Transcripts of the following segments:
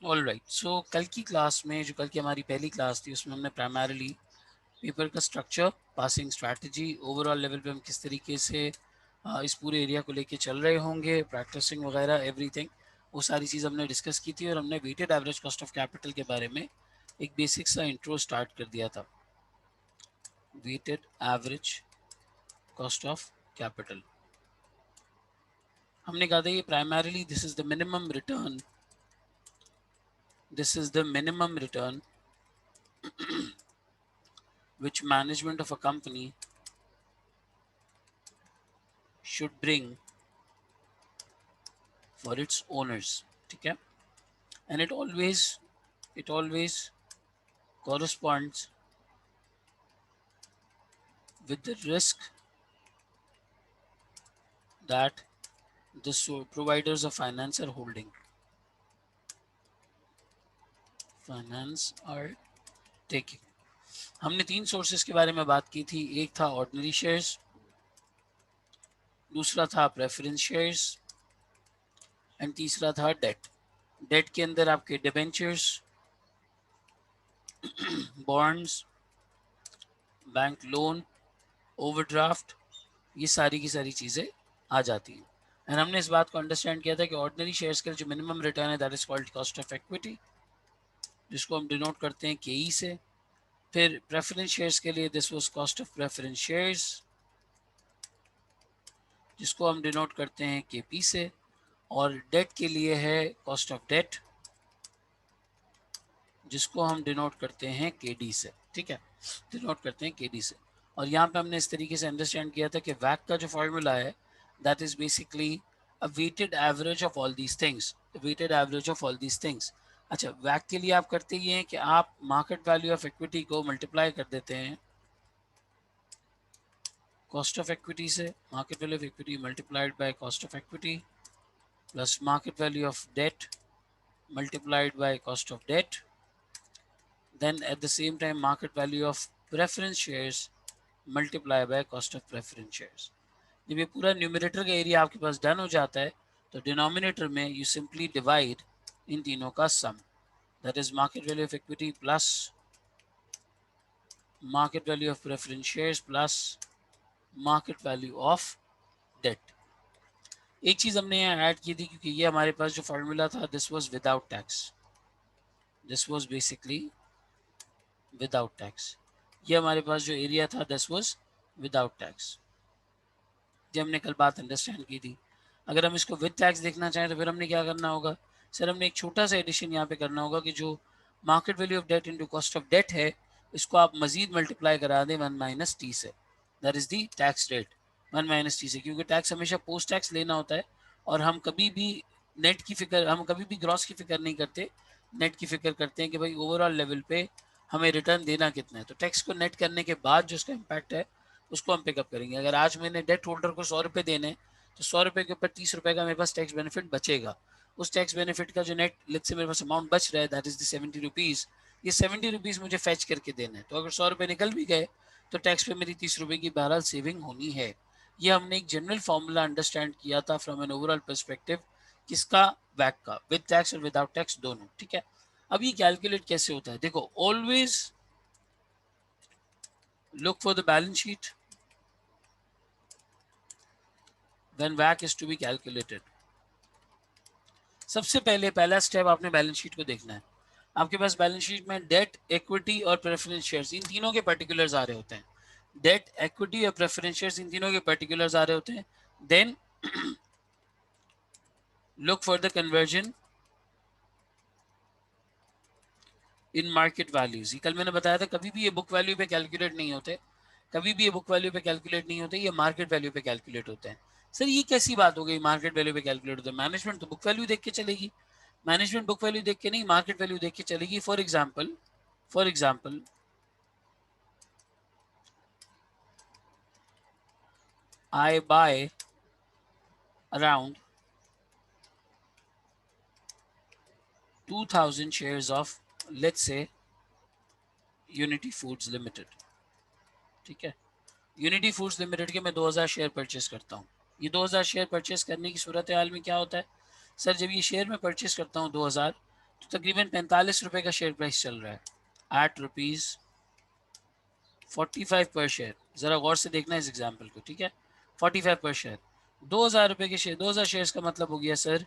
All right, सो कल की class में, जो कल की हमारी पहली क्लास थी, उसमें हमने प्राइमरली पेपर का structure, passing strategy, overall level पे हम किस तरीके से इस पूरे एरिया को लेके चल रहे होंगे, प्रैक्टिसिंग वगैरह एवरीथिंग, वो सारी चीज़ हमने डिस्कस की थी। और हमने weighted average cost of capital के बारे में एक बेसिक सा इंट्रो स्टार्ट कर दिया था। Weighted average cost of capital, हमने कहा था ये primarily this is the minimum return, this is the minimum return which management of a company should bring for its owners, ठीक है, and it always corresponds with the risk that the providers of finance are taking। हमने तीन sources के बारे में बात की थी, एक था ऑर्डिनरी शेयर्स, दूसरा था प्रेफरेंस शेयर्स, एंड तीसरा था डेट। डेट के अंदर आपके debentures, bonds, bank loan, overdraft, ये सारी की सारी चीज़ें आ जाती हैं। एंड हमने इस बात को अंडरस्टैंड किया था कि ऑर्डिनरी शेयर्स का जो मिनिमम रिटर्न है that is called cost of equity, जिसको हम डिनोट करते हैं के से। फिर प्रेफरेंस शेयर्स के लिए this was cost of preference shares, जिसको हम डिनोट करते हैं के से। और डेट के लिए है कॉस्ट ऑफ डेट, जिसको हम डिनोट करते हैं के से, ठीक है, डिनोट करते हैं के से। और यहाँ पे हमने इस तरीके से अंडरस्टैंड किया था कि वैक का जो फॉर्मूला है that is basically a weighted average of all these things, weighted average of all these things. अच्छा, वैक के लिए आप करते ये हैं कि आप मार्केट वैल्यू ऑफ इक्विटी को मल्टीप्लाई कर देते हैं कॉस्ट ऑफ इक्विटी से, market value of equity multiplied by cost of equity plus market value of debt multiplied by cost of debt, then at the same time market value of preference shares multiply by cost of preference shares। जब ये पूरा numerator का area आपके पास done हो जाता है तो denominator में यू सिंपली डिवाइड इन तीनों का sum, that is market value of equity plus market value of preference shares plus market value of debt. एक चीज हमने यहाँ ऐड की थी, क्योंकि ये हमारे पास जो फॉर्मूला था this was without tax, this was basically without tax. ये हमारे पास जो एरिया था दिस वाज विदाउट टैक्स, ये हमने कल बात अंडरस्टैंड की थी। अगर हम इसको विद टैक्स देखना चाहें तो फिर हमने क्या करना होगा, सर हमने एक छोटा सा एडिशन यहाँ पे करना होगा कि जो market value of debt into cost of debt है, इसको आप मजीद मल्टीप्लाई करा दें 1 - t से, that is the tax rate 1 - t से, क्योंकि टैक्स हमेशा पोस्ट टैक्स लेना होता है और हम कभी भी नेट की फिक्र, हम कभी भी ग्रॉस की फिक्र नहीं करते, नेट की फिक्र करते हैं कि भाई ओवरऑल लेवल पे हमें रिटर्न देना कितना है। तो टैक्स को नेट करने के बाद जो उसका इम्पैक्ट है उसको हम पिकअप करेंगे। अगर आज मैंने डेट होल्डर को 100 रुपये देने, तो 100 रुपये के ऊपर 30 रुपये का मेरे पास टैक्स बेनिफिट बचेगा। उस टैक्स बेनिफिट का जो नेट लेट से मेरे पास अमाउंट बच रहा है दैट इज द 70 रुपीज़, ये 70 रुपीज़ मुझे फैच करके देना है। तो अगर 100 रुपये निकल भी गए तो टैक्स पे मेरी 30 रुपये की बहरहाल सेविंग होनी है। ये हमने एक जनरल फॉर्मूला अंडरस्टैंड किया था फ्रॉम एन ओवरऑल परस्पेक्टिव, किसका, वैक का, विद टैक्स और विदाउट टैक्स दोनों, ठीक है। अब ये कैलकुलेट कैसे होता है, देखो always look for the balance sheet when WACC is to be calculated। सबसे पहले पहला स्टेप आपने बैलेंस शीट को देखना है। आपके पास बैलेंस शीट में डेट, इक्विटी और प्रेफरेंस शेयर्स इन तीनों के पर्टिकुलर्स आ रहे होते हैं। डेट, इक्विटी और प्रेफरेंस शेयर्स इन तीनों के पर्टिकुलर्स आ रहे होते हैं। Then look for the conversion in market values. कल मैंने बताया था कभी भी ये बुक वैल्यू पे कैलकुलेट नहीं होते, कभी भी ये बुक वैल्यू पे कैलकुलेट नहीं होते, ये मार्केट वैल्यू पे कैलकुलेट होते हैं। सर ये कैसी बात हो गई, मार्केट वैल्यू पे कैलकुलेट होता है? मैनेजमेंट तो बुक वैल्यू देख के चलेगी, मैनेजमेंट बुक वैल्यू देख के नहीं, मार्केट वैल्यू देख के चलेगी। For example I by around 2000 shares of let's say unity foods limited, ठीक है। यूनिटी फूड्स लिमिटेड के मैं 2000 शेयर परचेस करता हूँ। ये 2000 शेयर परचेस करने की सूरत हाल में क्या होता है, सर जब ये शेयर मैं परचेस करता हूँ 2000, तो तकरीबन 45 रुपए का शेयर प्राइस चल रहा है एट ₹45 पर शेयर। ज़रा गौर से देखना इस एग्जाम्पल को, ठीक है। 45 पर शेयर, 2000 रुपए के शेयर, 2000 शेयर्स का मतलब हो गया सर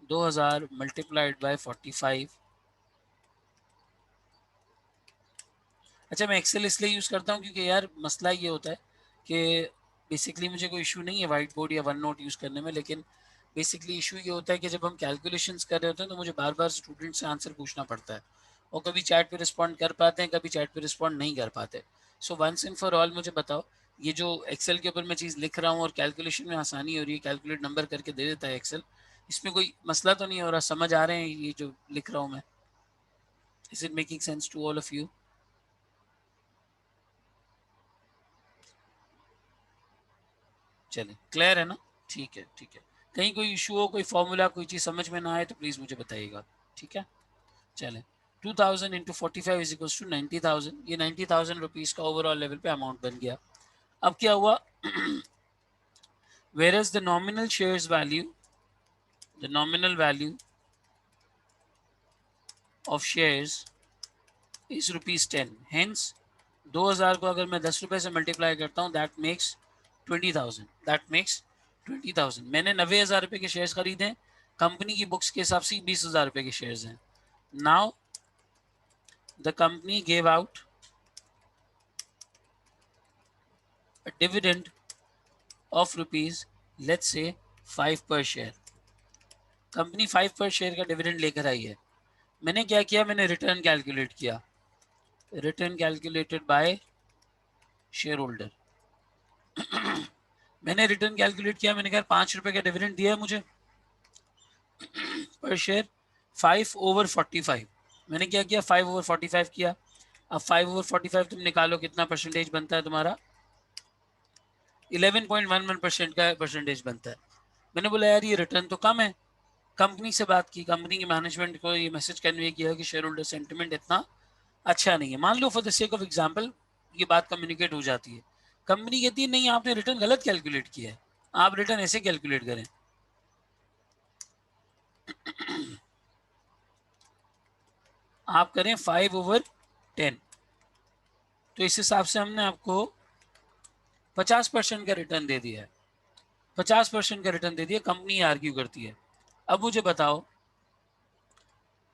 2000 मल्टीप्लाइड बाय 45। अच्छा, मैं एक्सेल इसलिए यूज़ करता हूँ क्योंकि यार मसला ये होता है कि बेसिकली मुझे कोई इशू नहीं है वाइट बोर्ड या वन नोट यूज़ करने में, लेकिन बेसिकली इशू ये होता है कि जब हम कैलकुलेशंस कर रहे होते हैं तो मुझे बार बार स्टूडेंट से आंसर पूछना पड़ता है, और कभी चैट पे रिस्पॉन्ड कर पाते हैं, कभी चैट पे रिस्पॉन्ड नहीं कर पाते। So once and for all मुझे बताओ, ये जो एक्सेल के ऊपर मैं चीज़ लिख रहा हूँ और कैलकुलेशन में आसानी हो रही है, कैलकुलेट नंबर करके दे देता है एक्सेल, इसमें कोई मसला तो नहीं हो रहा? समझ आ रहे हैं ये जो लिख रहा हूँ मैं? Is it making sense to all of you? चलिए, क्लियर है ना? ठीक है, ठीक है। कहीं कोई इशू हो, कोई फॉर्मूला, कोई चीज़ समझ में ना आए तो प्लीज़ मुझे बताइएगा, ठीक है। चलें, 2000 इंटू 45 इज इक्वल्स टू 90,000। ये 90,000 रुपीज़ का ओवरऑल लेवल पे अमाउंट बन गया। अब क्या हुआ? Where is the nominal shares value, the nominal value of shares is ₹10। Hence 2000 को अगर मैं 10 रुपए से मल्टीप्लाई करता हूँ, दैट मेक्स 20,000, दैट मेक्स 20,000। मैंने 90,000 रुपए के शेयर्स खरीदे हैं, कंपनी की बुक्स के हिसाब से 20,000 रुपए के शेयर्स हैं। Now the company gave out a dividend of rupees, let's say 5 per share। Company 5 पर शेयर का डिविडेंड लेकर आई है। मैंने क्या किया? मैंने रिटर्न कैलकुलेट किया, return calculated by share holder. मैंने रिटर्न कैलकुलेट किया, मैंने कहा 5 रुपए का डिविडेंड दिया है मुझे पर शेयर, 5/45। मैंने क्या किया? 5/45 किया। अब 5/45 तुम निकालो, कितना परसेंटेज बनता है तुम्हारा? 11.11% का परसेंटेज बनता है। मैंने बोला यार ये रिटर्न तो कम है। कंपनी से बात की, कंपनी के मैनेजमेंट को ये मैसेज कन्वे किया कि शेयर होल्डर सेंटिमेंट इतना अच्छा नहीं है। मान लो for the sake of example ये बात कम्युनिकेट हो जाती है, कंपनी कहती है नहीं आपने रिटर्न गलत कैलकुलेट किया है, आप रिटर्न ऐसे कैलकुलेट करें। आप करें 5/10। तो इस हिसाब से हमने आपको 50% का रिटर्न दे दिया है, 50% का रिटर्न दे दिया। कंपनी आर्ग्यू करती है। अब मुझे बताओ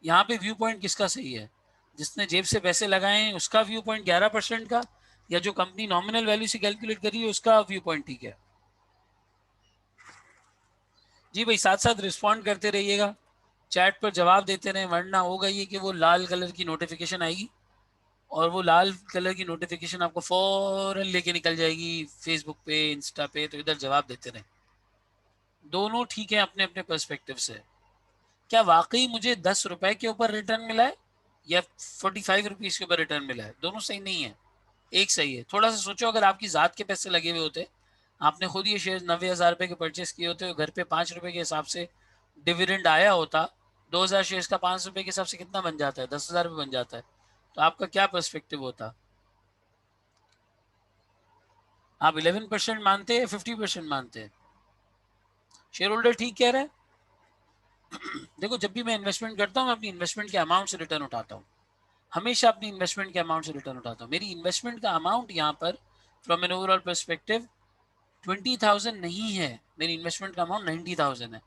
यहाँ पे व्यू पॉइंट किसका सही है? जिसने जेब से पैसे लगाए हैं उसका व्यू पॉइंट 11% का, या जो कंपनी नॉमिनल वैल्यू से कैलकुलेट करी है उसका व्यू पॉइंट ठीक है? जी भाई, साथ साथ रिस्पॉन्ड करते रहिएगा, चैट पर जवाब देते रहें, वरना होगा ये कि वो लाल कलर की नोटिफिकेशन आएगी और वो लाल कलर की नोटिफिकेशन आपको फौरन लेके निकल जाएगी फेसबुक पे, इंस्टा पे। तो इधर जवाब देते रहें। दोनों ठीक है अपने अपने पर्सपेक्टिव से। क्या वाकई मुझे 10 रुपए के ऊपर रिटर्न मिला है या 45 रुपीज के ऊपर रिटर्न मिला है? दोनों सही नहीं है, एक सही है। थोड़ा सा सोचो, अगर आपकी ज़ात के पैसे लगे हुए होते, आपने खुद ये शेयर 90,000 रुपए के परचेस किए होते, घर पे 5 रुपए के हिसाब से डिविडेंड आया होता, 2000 शेयर्स का 5 रुपए के हिसाब से कितना बन जाता है? 10,000 रुपये बन जाता है। तो आपका क्या पर्सपेक्टिव होता? आप 11% मानते हैं, 50% मानते हैं? शेयर होल्डर ठीक कह रहा है। देखो, जब भी मैं इन्वेस्टमेंट करता हूँ मैं अपनी इन्वेस्टमेंट के अमाउंट से रिटर्न उठाता हूँ, हमेशा अपनी इन्वेस्टमेंट के अमाउंट से रिटर्न उठाता हूँ। मेरी इन्वेस्टमेंट का अमाउंट यहाँ पर फ्रॉम एन ओवरऑल पर्सपेक्टिव 20,000 नहीं है, मेरी इन्वेस्टमेंट का अमाउंट 90,000 है।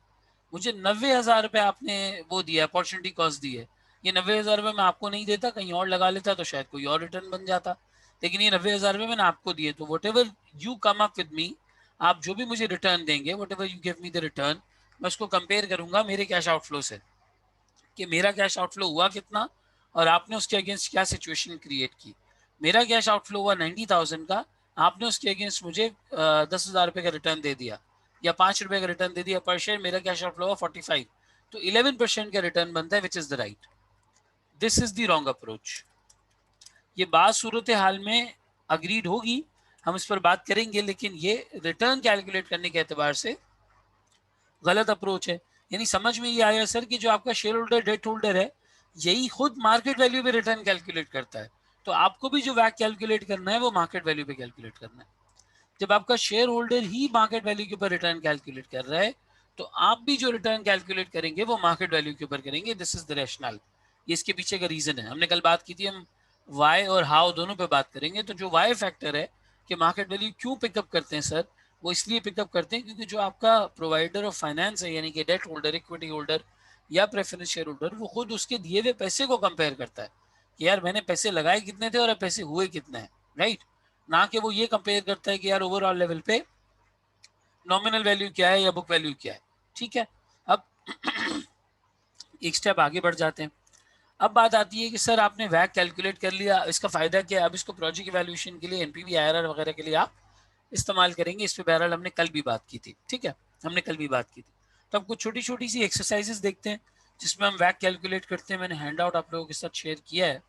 मुझे 90,000 रुपये आपने वो दिया, अपॉर्चुनिटी कॉस्ट दी है। ये 90,000 रुपये मैं आपको नहीं देता, कहीं और लगा लेता तो शायद कोई और रिटर्न बन जाता, लेकिन ये 90,000 रुपये मैंने आपको दिए। तो what ever you come up with me, आप जो भी मुझे रिटर्न देंगे, what ever you give me the return, मैं उसको कंपेयर करूंगा मेरे कैश आउटफ्लो से, कि मेरा कैश आउटफ्लो हुआ कितना और आपने उसके अगेंस्ट क्या सिचुएशन क्रिएट की। मेरा कैश आउटफ्लो हुआ 90,000 का, आपने उसके अगेंस्ट मुझे 10,000 रुपये का रिटर्न दे दिया या 5 रुपये का रिटर्न दे दिया पर शेयर, मेरा कैश आउटफ्लो हुआ 45। तो 11% का रिटर्न बनता है, which is the right. This is the wrong approach. ये बात सूरत हाल में अग्रीड होगी, हम इस पर बात करेंगे, लेकिन ये रिटर्न कैलकुलेट करने के एतबार से गलत अप्रोच है। यानी समझ में ये आया सर कि जो आपका शेयर होल्डर डेट होल्डर है, यही खुद मार्केट वैल्यू पे रिटर्न कैलकुलेट करता है। तो आपको भी जो वैक कैलकुलेट करना है वो मार्केट वैल्यू पे कैलकुलेट करना है। जब आपका शेयर होल्डर ही मार्केट वैल्यू के ऊपर रिटर्न कैलकुलेट कर रहा है, तो आप भी जो रिटर्न कैलकुलेट करेंगे वो मार्केट वैल्यू के ऊपर करेंगे. This is the rational. ये इसके पीछे का रीजन है. हमने कल बात की थी, हम वाई और हाउ दोनों पे बात करेंगे. तो जो वाई फैक्टर है कि मार्केट वैल्यू क्यों पिकअप करते हैं सर, वो इसलिए पिकअप करते हैं क्योंकि जो आपका प्रोवाइडर ऑफ फाइनेंस है, यानी कि डेट होल्डर, इक्विटी होल्डर या प्रेफरेंस शेयर होल्डर, वो खुद उसके दिए हुए पैसे को कंपेयर करता है कि यार मैंने पैसे लगाए कितने थे और अब पैसे हुए कितने हैं, राइट. ना कि वो ये कंपेयर करता है कि यार ओवरऑल लेवल पे नॉमिनल वैल्यू क्या है या बुक वैल्यू क्या है. ठीक है. अब एक स्टेप आगे बढ़ जाते हैं. अब बात आती है कि सर आपने वैक कैलकुलेट कर लिया, इसका फायदा क्या है. अब इसको प्रोजेक्ट इवैल्यूएशन के लिए, एनपीवी, आईआरआर वगैरह के लिए आप इस्तेमाल करेंगे. इस पे बहरहाल हमने कल भी बात की थी. ठीक है, हमने कल भी बात की थी. तो हम कुछ छोटी छोटी सी एक्सरसाइजेस देखते हैं जिसमें हम वैक कैलकुलेट करते हैं. मैंने हैंड आउट आप लोगों के साथ शेयर किया है.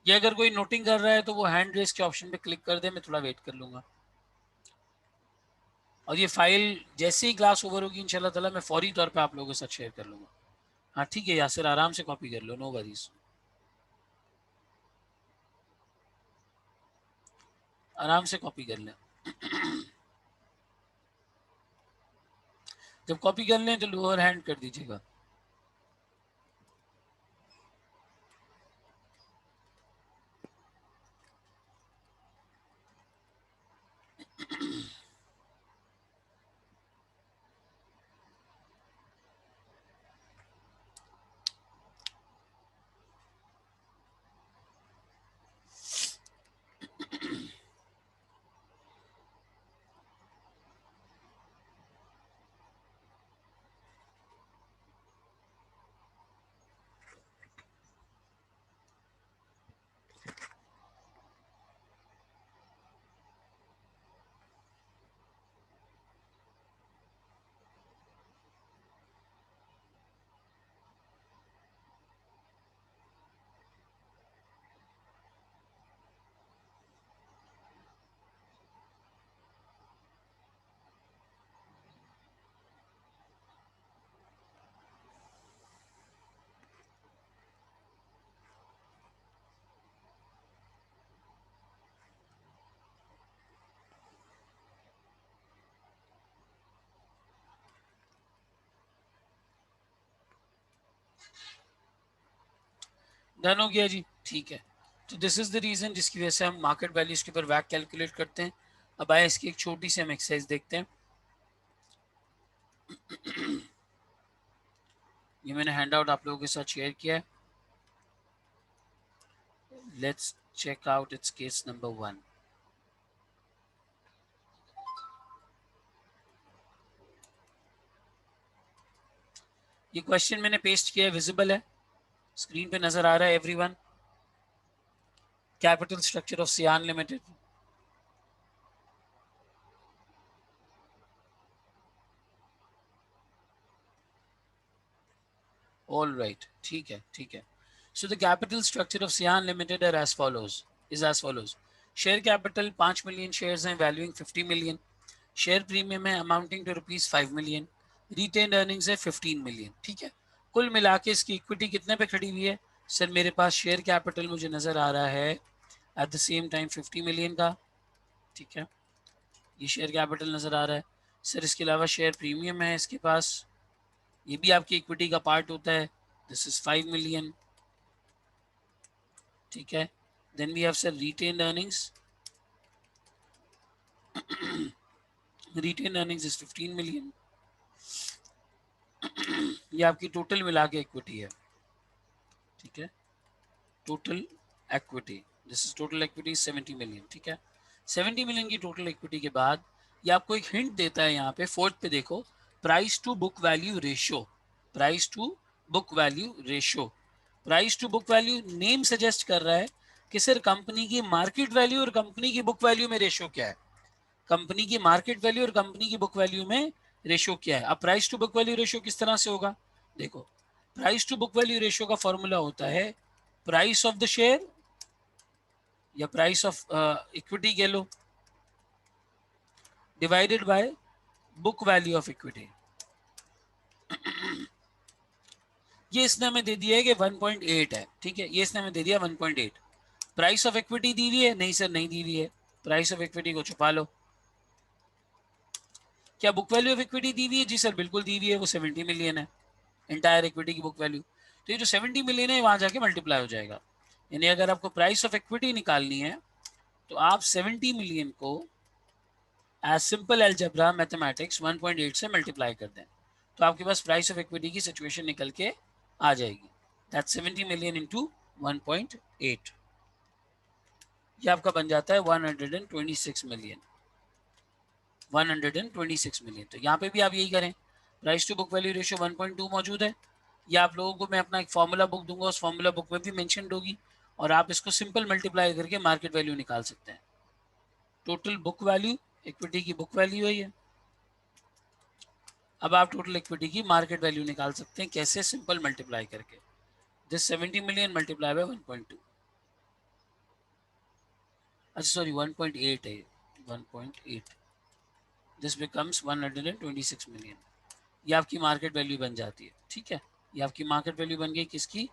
ये अगर कोई नोटिंग कर रहा है तो वो हैंड रेस के ऑप्शन पे क्लिक कर दे, मैं थोड़ा वेट कर लूंगा. और ये फाइल जैसे ही क्लास ओवर होगी इंशाल्लाह ताला मैं फौरी तौर पे आप लोगों के साथ शेयर कर लूंगा. हाँ ठीक है यासिर, आराम से कॉपी कर लो, नो वरीज, आराम से कॉपी कर लें. जब कॉपी कर लें तो लोअर हैंड कर दीजिएगा. डन हो गया जी. ठीक है. तो दिस इज द रीजन जिसकी वजह से हम मार्केट वैल्यूज के ऊपर वैक कैलकुलेट करते हैं. अब आए इसकी एक छोटी सी हम एक्सरसाइज देखते हैं. ये मैंने हैंड आउट आप लोगों के साथ शेयर किया है. Let's check out its case number 1. ये क्वेश्चन मैंने पेस्ट किया है, विजिबल है, स्क्रीन पे नजर आ रहा है everyone. Capital structure of Cyan limited. All right, ठीक है ठीक है. So the capital structure of Cyan limited are as follows, is as follows. Share capital 5 million shares हैं, वैल्यूइंग 50 मिलियन. शेयर प्रीमियम है amounting to rupees 5 million. Retain earnings है 15 million. ठीक है. कुल मिला के इसकी इक्विटी कितने पे खड़ी हुई है सर? मेरे पास शेयर कैपिटल मुझे नजर आ रहा है at the same time 50 million का. ठीक है, ये शेयर कैपिटल नजर आ रहा है सर. इसके अलावा शेयर प्रीमियम है इसके पास, ये भी आपकी इक्विटी का पार्ट होता है. This is 5 million. ठीक है. Then we have sir retain earnings. Retain earnings is 15 million. ये आपकी टोटल मिला के इक्विटी है. ठीक है, total equity, this is total equity 70 million. ठीक है, 70 मिलियन की टोटल इक्विटी के बाद ये आपको एक हिंट देता है. यहाँ पे फोर्थ पे देखो, price to book value ratio. Price to book value ratio. Price to book value name suggest कर रहा है कि सर कंपनी की मार्केट वैल्यू और कंपनी की बुक वैल्यू में रेशियो क्या है. कंपनी की मार्केट वैल्यू और कंपनी की बुक वैल्यू में रेशियो क्या है. अब price to book value ratio किस तरह से होगा, देखो. Price to book value ratio का फॉर्मूला होता है प्राइस ऑफ द शेयर या प्राइस ऑफ इक्विटी कह लो, divided by book value of equity. ये इसने हमें दे दिया है कि 1.8 है. ठीक है, ये इसने हमें दे दिया 1.8. प्राइस ऑफ इक्विटी दी हुई है? नहीं सर, नहीं दी हुई है. प्राइस ऑफ इक्विटी को छुपा लो. क्या बुक वैल्यू ऑफ इक्विटी दी हुई है? जी सर बिल्कुल दी हुई है, वो 70 मिलियन है इंटायर इक्विटी की बुक वैल्यू। तो ये जो 70 मिलियन है वहां जाके मल्टीप्लाई हो जाएगा। यानी अगर आपको प्राइस ऑफ इक्विटी निकालनी है तो आप 70 मिलियन को एज सिंपल एल्जेब्रा मैथमेटिक्स 1.8 से मल्टीप्लाई कर दें तो आपके पास प्राइस ऑफ इक्विटी की सिचुएशन निकल के आ जाएगी। दैट्स 70 मिलियन इंटू 1.8, ये आपका बन जाता है 126 मिलियन। 126 मिलियन। तो यहाँ पे भी आप यही करें, price to book value ratio 1.2 मौजूद है। या आप लोगों को मैं अपना एक फॉर्मूला बुक दूंगा, उस फॉर्मूला बुक में भी मेंशन होगी और आप इसको सिंपल मल्टीप्लाई करके मार्केट वैल्यू निकाल सकते हैं। टोटल बुक वैल्यू, इक्विटी की बुक वैल्यू है ये। अब आप टोटल इक्विटी की मार्केट वैल्यू निकाल सकते हैं, कैसे? सिंपल मल्टीप्लाई करके। दिस 70 मिलियन मल्टीप्लाई बाय 1.2, अच्छा सॉरी 1.8 है, 1.8, दिस बिकम्स 126 मिलियन। ये आपकी मार्केट वैल्यू बन जाती है, ठीक है। ये आपकी मार्केट वैल्यू बन गई किसकी?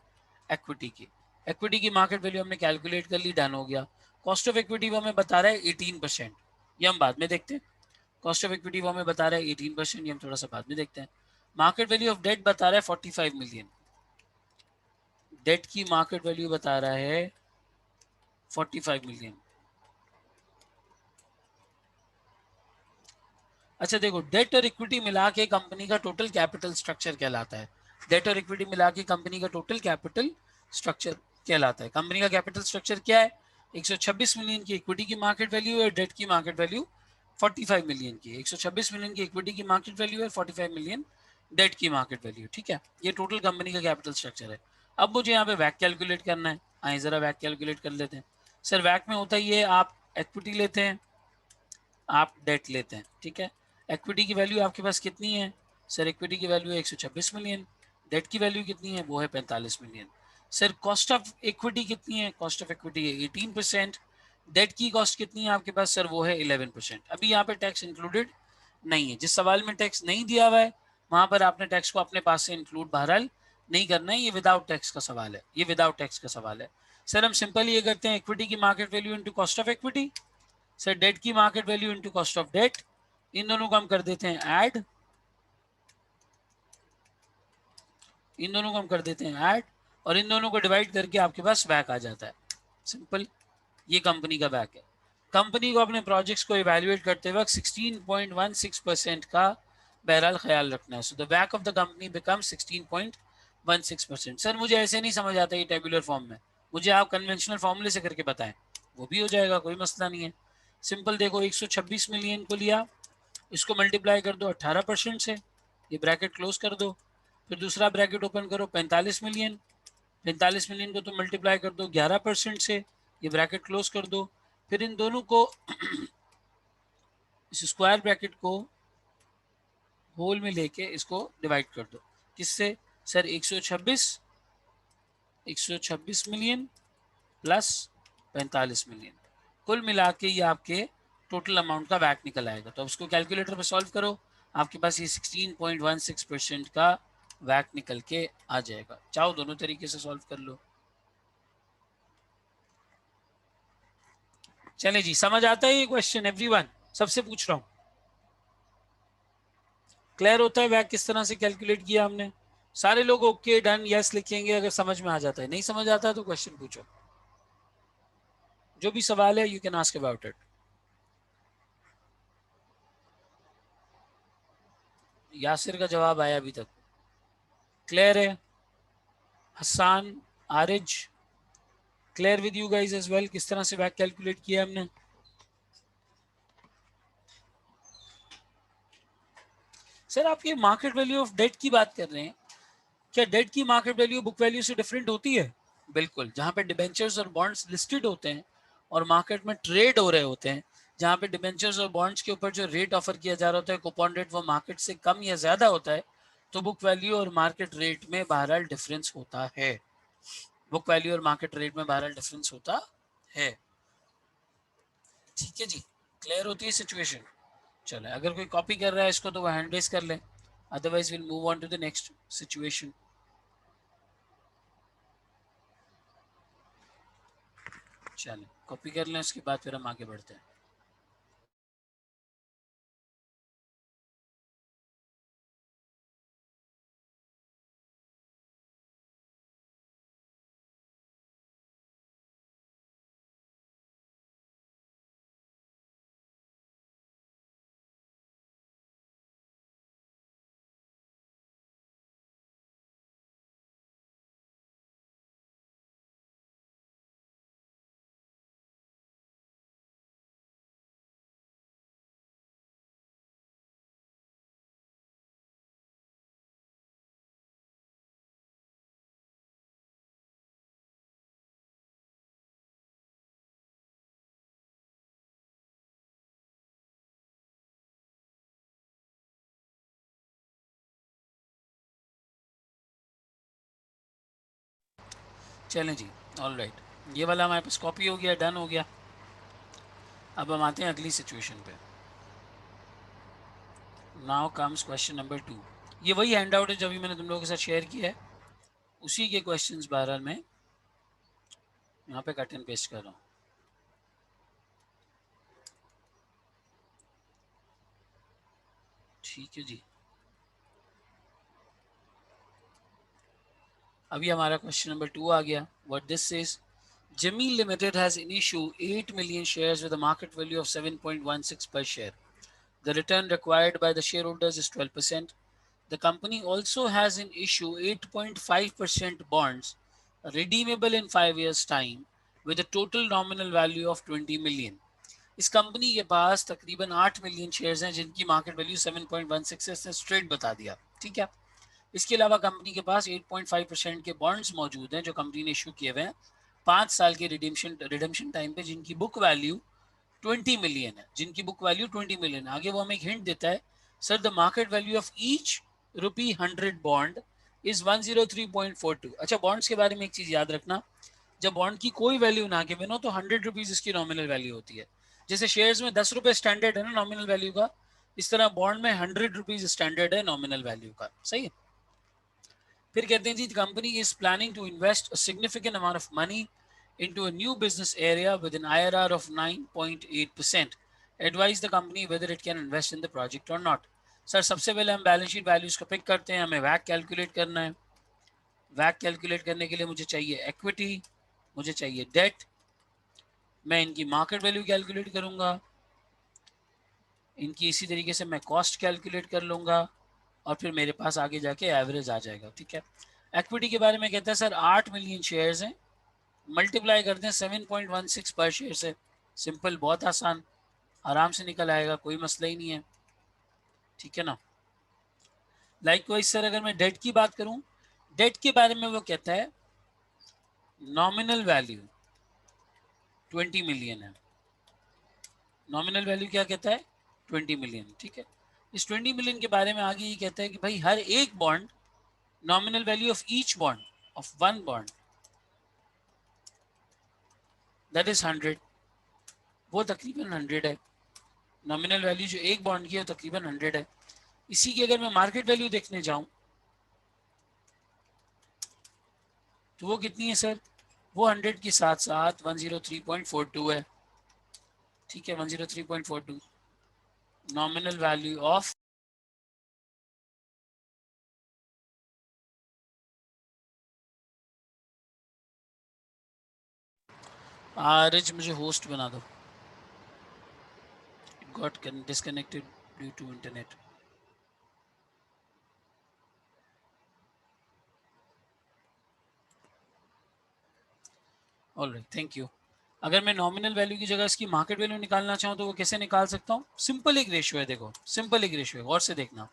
इक्विटी की। इक्विटी की मार्केट वैल्यू हमने कैलकुलेट कर ली, डन हो गया। कॉस्ट ऑफ इक्विटी वो हमें बता रहा है 18%, ये हम बाद में देखते हैं। कॉस्ट ऑफ इक्विटी वो हमें बता रहा है 18%, ये हम थोड़ा सा बाद में देखते हैं। मार्केट वैल्यू ऑफ डेट बता रहा है 45 मिलियन, डेट की मार्केट वैल्यू बता रहा है 45 मिलियन। अच्छा देखो, डेट और इक्विटी मिला के कंपनी का टोटल कैपिटल स्ट्रक्चर कहलाता है। डेट और इक्विटी मिला के कंपनी का टोटल कैपिटल स्ट्रक्चर कहलाता है। कंपनी का कैपिटल स्ट्रक्चर क्या है? 126 मिलियन की इक्विटी की मार्केट वैल्यू है, डेट की मार्केट वैल्यू 45 मिलियन की। 126 मिलियन की इक्विटी की मार्केट वैल्यू है, 45 मिलियन डेट की मार्केट वैल्यू, ठीक है। ये टोटल कंपनी का कैपिटल स्ट्रक्चर है। अब मुझे यहाँ पे वैक कैलकुलेट करना है, आइए जरा वैक कैलकुलेट कर लेते हैं। सर वैक में होता ही है, आप इक्विटी लेते हैं, आप डेट लेते हैं, ठीक है। इक्विटी की वैल्यू आपके पास कितनी है? सर इक्विटी की वैल्यू है 126 मिलियन, डेट की वैल्यू कितनी है? वो है 45 million. Sir cost of equity कितनी है? कॉस्ट ऑफ इक्विटी है 18%। डेट की कॉस्ट कितनी है आपके पास? सर वो है 11%। अभी यहाँ पे टैक्स इंक्लूडेड नहीं है, जिस सवाल में टैक्स नहीं दिया हुआ है वहां पर आपने टैक्स को अपने पास से इंक्लूड बहरहाल नहीं करना है। ये विदाउट टैक्स का सवाल है, ये विदाउट टैक्स का सवाल है। सर हम सिंपल ये करते हैं, इक्विटी की market value into cost of equity. Sir debt की market value into cost of debt, इन दोनों को हम कर देते हैं ऐड, इन दोनों को हम कर देते हैं ऐड और इन दोनों को डिवाइड करके आपके पास वैक आ जाता है। सिंपल, ये कंपनी का वैक है। कंपनी को अपने प्रोजेक्ट्स को इवेल्युएट करते वक्त 16.16% का बहरहाल ख्याल रखना है। सो द वैक of the company become 16.16%। Sir मुझे ऐसे नहीं समझ आता ये टेबुलर फॉर्म में, मुझे आप कन्वेंशनल फॉर्मूले से करके बताएं, वो भी हो जाएगा, कोई मसला नहीं है। सिंपल देखो, 126 मिलियन को लिया, इसको मल्टीप्लाई कर दो 18% से, ये ब्रैकेट क्लोज कर दो। फिर दूसरा ब्रैकेट ओपन करो 45 मिलियन, 45 मिलियन को तो मल्टीप्लाई कर दो 11% से, ये ब्रैकेट क्लोज कर दो। फिर इन दोनों को इस स्क्वायर ब्रैकेट को होल में लेके इसको डिवाइड कर दो, किससे? सर 126 मिलियन प्लस 45 मिलियन, कुल मिला के ये आपके टोटल अमाउंट का वैट निकल आएगा। तो अब इसको कैलकुलेटर पे सॉल्व करो, आपके पास ये 16.16% का वैट निकल के आ जाएगा। चाहो दोनों तरीके से सॉल्व कर लो। चले जी, समझ आता है ये क्वेश्चन एवरीवन? सबसे पूछ रहा हूँ, क्लियर होता है वैट किस तरह से कैलकुलेट किया हमने? सारे लोग ओके डन यस लिखेंगे अगर समझ में आ जाता है, नहीं समझ आता है तो क्वेश्चन पूछो, जो भी सवाल है you can ask about it. Yasir का जवाब आया अभी तक, क्लियर है? Hasan, Ariz, clear with you guys as well किस तरह से वैक कैलकुलेट किया हमने? सर आप ये मार्केट वैल्यू ऑफ डेट की बात कर रहे हैं, क्या डेट की मार्केट वैल्यू बुक वैल्यू से डिफरेंट होती है? बिल्कुल, जहां पे डिबेंचर्स और बॉन्ड्स लिस्टेड होते हैं और मार्केट में ट्रेड हो रहे होते हैं, जहां पे डिबेंचर्स और बॉन्ड्स के ऊपर जो रेट ऑफर किया जा रहा होता है कूपन रेट, वो मार्केट से कम या ज्यादा होता है, तो बुक वैल्यू और मार्केट रेट में बहरहाल डिफरेंस होता है। बुक वैल्यू और मार्केट रेट में बहरहाल डिफरेंस होता है, ठीक है जी। क्लियर होती है सिचुएशन? चलो, अगर कोई कॉपी कर रहा है इसको तो वो हैंड रेस कर ले, otherwise will move on to the next situation. चलो कॉपी कर लें, उसके बाद फिर हम आगे बढ़ते हैं। चलें जी, ऑल राइट, ये वाला हमारे पास कॉपी हो गया, डन हो गया। अब हम आते हैं अगली सिचुएशन पे। Now comes question number 2। ये वही हैंड आउट है जो अभी मैंने तुम लोगों के साथ शेयर किया है, उसी के क्वेश्चंस बहरहाल में यहाँ पे कट एंड पेस्ट कर रहा हूँ। ठीक है जी, अभी हमारा क्वेश्चन नंबर 2 आ गया। What this says, Jameel Limited has in issue 8 million shares with a market value of 7.16 per share. The return required by the shareholders is 12%. The company also has in issue 8.5% bonds redeemable in 5 years time with a total nominal value of 20 million. इस company के पास तकरीबन 8 million shares हैं जिनकी market value 7.16 है, इसने straight बता दिया। ठीक है, इसके अलावा कंपनी के पास 8.5% के बॉन्ड्स मौजूद हैं जो कंपनी ने इशू किए हुए हैं 5 साल के रिडेम्पशन टाइम पे, जिनकी बुक वैल्यू 20 मिलियन है, जिनकी बुक वैल्यू 20 मिलियन। आगे वो हमें एक हिंट देता है, sir the market value of each rupee 100 bond is 103.42। अच्छा, बॉन्ड्स के बारे में एक चीज याद रखना, जब बॉन्ड की कोई वैल्यू ना गिवन हो तो 100 रुपीज इसकी नॉमिनल वैल्यू होती है। जैसे शेयर्स में 10 रुपए स्टैंडर्ड है ना नॉमिनल वैल्यू का, इस तरह बॉन्ड में 100 रुपीज स्टैंडर्ड है नॉमिनल वैल्यू का। सही है। फिर कहते हैं जी, company is planning to invest a significant amount of money into a new business area with an IRR of 9.8%. Advise the company whether it can invest in the project or not. Sir सबसे पहले हम balance sheet values को pick करते हैं, हमें वैक calculate करना है। वैक calculate करने के लिए मुझे चाहिए इक्विटी, मुझे चाहिए डेट, मैं इनकी मार्केट वैल्यू कैलकुलेट करूंगा, इनकी इसी तरीके से मैं कॉस्ट कैलकुलेट कर लूंगा और फिर मेरे पास आगे जाके एवरेज आ जाएगा। ठीक है, इक्विटी के बारे में कहता है सर 8 मिलियन शेयर्स हैं, मल्टीप्लाई करते हैं 7.16 पर शेयर से। सिंपल, बहुत आसान, आराम से निकल आएगा, कोई मसला ही नहीं है। ठीक है ना। लाइकवाइज सर अगर मैं डेट की बात करूं, डेट के बारे में वो कहता है नॉमिनल वैल्यू 20 मिलियन है। नॉमिनल वैल्यू क्या कहता है? 20 मिलियन। ठीक है, इस 20 मिलियन के बारे में आगे ये कहता है कि भाई हर एक bond, nominal value of each bond of one bond that is 100, वो तकरीबन 100 है। नॉमिनल वैल्यू जो एक बॉन्ड की है तकरीबन 100 है। इसी की अगर मैं मार्केट वैल्यू देखने जाऊं तो वो कितनी है सर? वो 100 के साथ साथ 103.42 है। ठीक है, 103.42 नॉमिनल वैल्यू ऑफ, रिच मुझे होस्ट बना दो, it got disconnected due to internet. Alright, thank you. अगर मैं नॉमिनल वैल्यू की जगह इसकी मार्केट वैल्यू निकालना चाहूँ तो वो कैसे निकाल सकता हूँ? सिंपल एक रेशियो है, देखो सिंपल एक रेशियो है, गौर से देखना।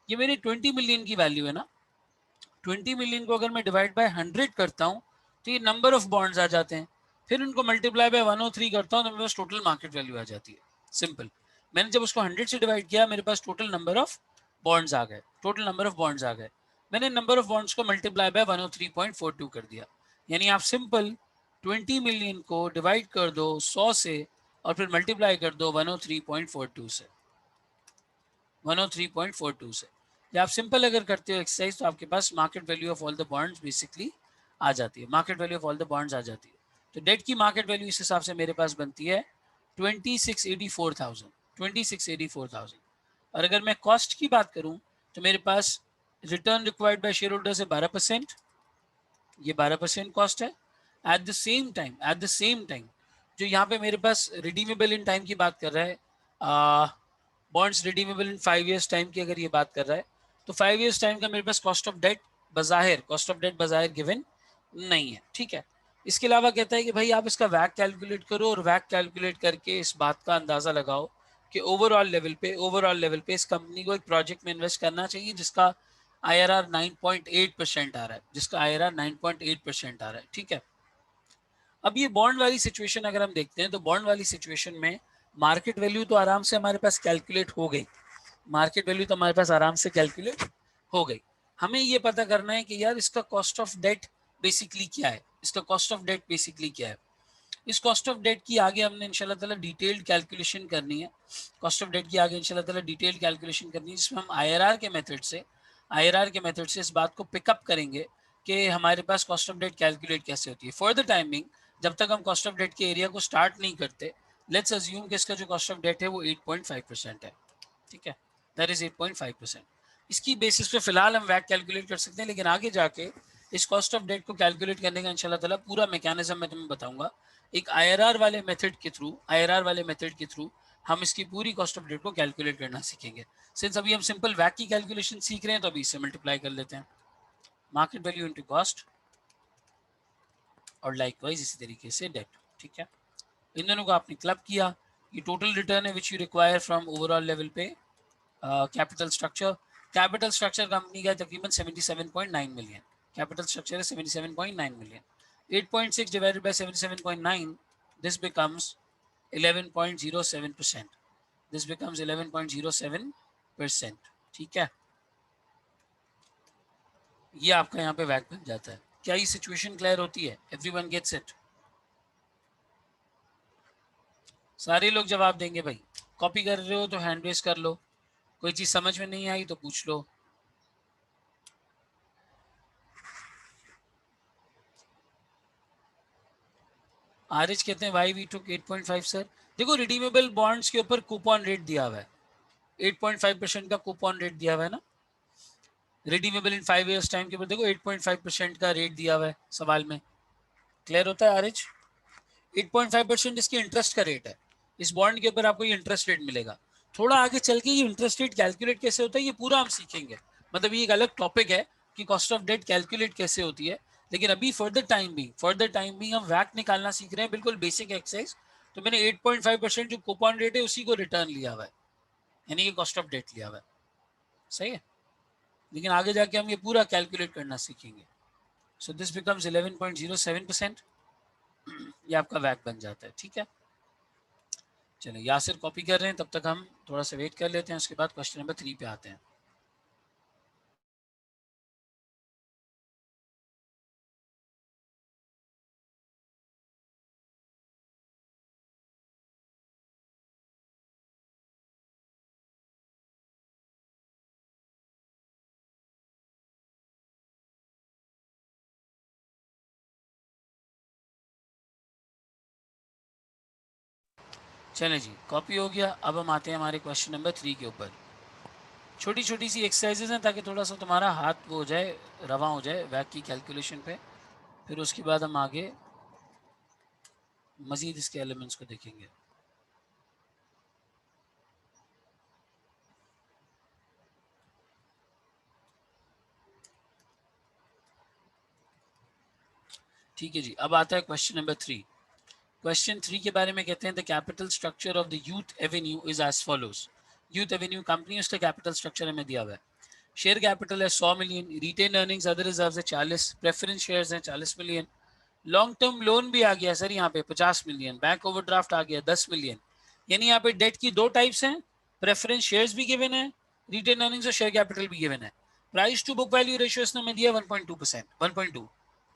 ये मेरी 20 मिलियन की वैल्यू है ना, 20 मिलियन को अगर मैं डिवाइड बाय 100 करता हूँ तो ये नंबर ऑफ बॉन्ड्स आ जाते हैं, फिर उनको मल्टीप्लाई बाय 103 करता हूँ तो मेरे पास टोटल मार्केट वैल्यू आ जाती है। सिंपल, मैंने जब उसको 100 से डिवाइड किया मेरे पास टोटल नंबर ऑफ बॉन्ड्स आ गए, टोटल नंबर ऑफ बॉन्ड्स आ गए। मैंने नंबर ऑफ बॉन्ड्स को मल्टीप्लाई बाय 103.42 कर दिया। यानी आप सिंपल 20 मिलियन को डिवाइड कर दो 100 से और फिर मल्टीप्लाई कर दो 103.42 से, 103.42 से। या आप सिंपल अगर करते हो एक्सरसाइज तो आपके पास market value of all the bonds basically आ जाती है, market value of all the bonds आ जाती है। तो डेट की मार्केट वैल्यू इस हिसाब से मेरे पास बनती है 2684,000, 2684,000। और अगर मैं कॉस्ट की बात करूं तो मेरे पास return required by share holder से 12%, ये 12% कॉस्ट है। At the same time, at the same time जो यहाँ पे मेरे पास रिडीमेबल इन टाइम की बात कर रहा है, बॉन्ड्स रिडीमेबल इन 5 ईयर्स टाइम की अगर ये बात कर रहा है तो 5 ईयर्स टाइम का मेरे पास कॉस्ट ऑफ डेट बज़ाहिर, कॉस्ट ऑफ डेट बज़ाहिर गिवन नहीं है। ठीक है, इसके अलावा कहता है कि भाई आप इसका वैक कैलकुलेट करो और वैक कैलकुलेट करके इस बात का अंदाज़ा लगाओ कि ओवरऑल लेवल पे इस कंपनी को एक प्रोजेक्ट में इन्वेस्ट करना चाहिए जिसका IRR 9.8% आ रहा है, जिसका IRR 9.8% आ रहा है। ठीक है, अब ये बॉन्ड वाली सिचुएशन अगर हम देखते हैं तो बॉन्ड वाली सिचुएशन में मार्केट वैल्यू तो आराम से हमारे पास कैलकुलेट हो गई, मार्केट वैल्यू तो हमारे पास आराम से कैलकुलेट हो गई। हमें ये पता करना है कि यार इसका कॉस्ट ऑफ डेट बेसिकली क्या है, इसका कॉस्ट ऑफ डेट बेसिकली क्या है। इस कॉस्ट ऑफ डेट की आगे हमने इंशाल्लाह ताला डिटेल्ड कैलकुलेशन करनी है। कॉस्ट ऑफ डेट की आगे इंशाल्लाह ताला डिटेल्ड कैलकुलेशन करनी है, जिसमें हम आईआरआर के मेथड से इस बात को पिकअप करेंगे कि हमारे पास कॉस्ट ऑफ डेट कैलकुलेट कैसे होती है। फॉर द टाइमिंग जब तक हम कॉस्ट ऑफ डेट के एरिया को स्टार्ट नहीं करते, लेट्स अज्यूम कि इसका जो कॉस्ट ऑफ डेट है वो 8.5% है, ठीक है, दैट इज 8.5%। इसकी बेसिस पे फिलहाल हम वैक कैलकुलेट कर सकते हैं, लेकिन आगे जाके इस कॉस्ट ऑफ डेट को कैलकुलेट करने का इंशाल्लाह ताला पूरा मैकेनिज्म मैं तुम्हें बताऊंगा। एक आईआरआर वाले मेथड के थ्रू हम इसकी पूरी कॉस्ट ऑफ डेट को कैलकुलेट करना सीखेंगे। सिंस अभी हम सिंपल वैक की कैलकुलेशन सीख रहे हैं, तो अभी इससे मल्टीप्लाई कर लेते हैं, मार्केट वैल्यू इनटू कॉस्ट और लाइकवाइज इसी तरीके से डेट, ठीक है। इन दोनों को आपने क्लब किया, ये टोटल रिटर्न है which you require from overall level पे कैपिटल स्ट्रक्चर कंपनी का तकरीबन 77.9 मिलियन कैपिटल स्ट्रक्चर है, 77.9 million. 8.6 divided by 77.9, this becomes 11.07%, this becomes 11.07%, ठीक है। ये आपका यहाँ पे वैक बन जाता है। क्या ये सिचुएशन क्लियर होती है? Everyone gets it? सारे लोग जवाब देंगे भाई। कॉपी कर रहे हो तो हैंड रेस कर लो, कोई चीज़ समझ में नहीं आई तो पूछ लो। आरिज कहते हैं वाई वी टुक 8.5 सर। देखो रिडीमेबल बॉन्ड्स के ऊपर कूपन रेट दिया हुआ है, 8.5% का कूपन रेट दिया हुआ है ना। रिडीमेबल इन 5 ईयर्स टाइम के ऊपर देखो 8.5% का रेट दिया हुआ है सवाल में। क्लियर होता है आरिज? 8.5% इसकी इंटरेस्ट का रेट है। इस बॉन्ड के ऊपर आपको ये इंटरेस्ट रेट मिलेगा। थोड़ा आगे चल के ये इंटरेस्ट रेट कैलकुलेट कैसे होता है ये पूरा हम सीखेंगे, मतलब ये एक अलग टॉपिक है कि कॉस्ट ऑफ डेट कैलकुलेट कैसे होती है। लेकिन अभी फॉर द टाइम भी हम वैक निकालना सीख रहे हैं, बिल्कुल बेसिक एक्सरसाइज। तो मैंने 8.5% जो कूपन रेट है उसी को रिटर्न लिया हुआ है, यानी कि कॉस्ट ऑफ डेट लिया हुआ है, सही है। लेकिन आगे जाके हम ये पूरा कैलकुलेट करना सीखेंगे। सो दिस बिकम्स 11.07%, ये आपका वैक बन जाता है, ठीक है। चलो यासिर कॉपी कर रहे हैं, तब तक हम थोड़ा सा वेट कर लेते हैं, उसके बाद क्वेश्चन नंबर 3 पे आते हैं। चलें जी, कॉपी हो गया। अब हम आते हैं हमारे क्वेश्चन नंबर 3 के ऊपर। छोटी छोटी सी एक्सरसाइजेज हैं ताकि थोड़ा सा तुम्हारा हाथ वो हो जाए, रवा हो जाए वैक की कैलकुलेशन पे। फिर उसके बाद हम आगे मजीद इसके एलिमेंट्स को देखेंगे। ठीक है जी, अब आता है क्वेश्चन नंबर 3। क्वेश्चन 3 के बारे में कहते हैं the capital structure of the Youth Avenue is as follows. Youth Avenue company, उसका कैपिटल स्ट्रक्चर हमें दिया हुआ है। शेयर कैपिटल है 100 million, retain earnings other reserve है 40, प्रेफरेंस शेयर्स हैं 40 मिलियन, लॉन्ग टर्म लोन भी आ गया सर यहाँ पे 50 मिलियन, बैंक ओवरड्राफ्ट आ गया 10 मिलियन। यानी यहाँ पे डेट की दो टाइप्स हैं, प्रेफरेंस शेयर्स भी गिवन है, रिटेन अर्निंग्स और शेयर कैपिटल भी गिवन है। Price to book value ratio इसने हमें दिया 1.2%, 1.2।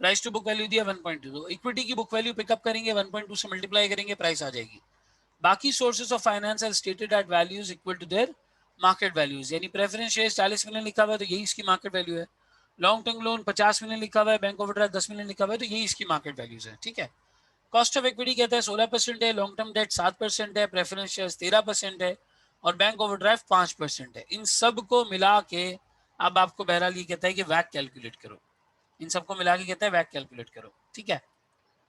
प्राइस टू बुक वैल्यू दिया 1.2, तो इक्विटी की बुक वैल्यू पिकअप करेंगे 1.2 से मल्टीप्लाई करेंगे, प्राइस आ जाएगी। बाकी sources of finance are stated at values equal to their market values, यानी प्रेफरेंस शेयर 40 मिलियन लिखा हुआ है तो यही इसकी मार्केट वैल्यू है। लॉन्ग टर्म लोन 50 मिलियन लिखा हुआ है, बैंक ओवरड्राफ्ट 10 मिलियन लिखा हुआ है तो यही इसकी मार्केट वैल्यूज है, ठीक है। कॉस्ट ऑफ इक्विटी कहता है 16% है, लॉन्ग टर्म डेट 7% है, प्रेफरेंस शेयर 13% है और बैंक ओवरड्राफ्ट 5% है। इन सब को मिला के अब आपको बहरहाल ये कहता है कि वैक कैलकुलेट करो। इन सबको मिला के कहता है वैक कैलकुलेट करो, ठीक है।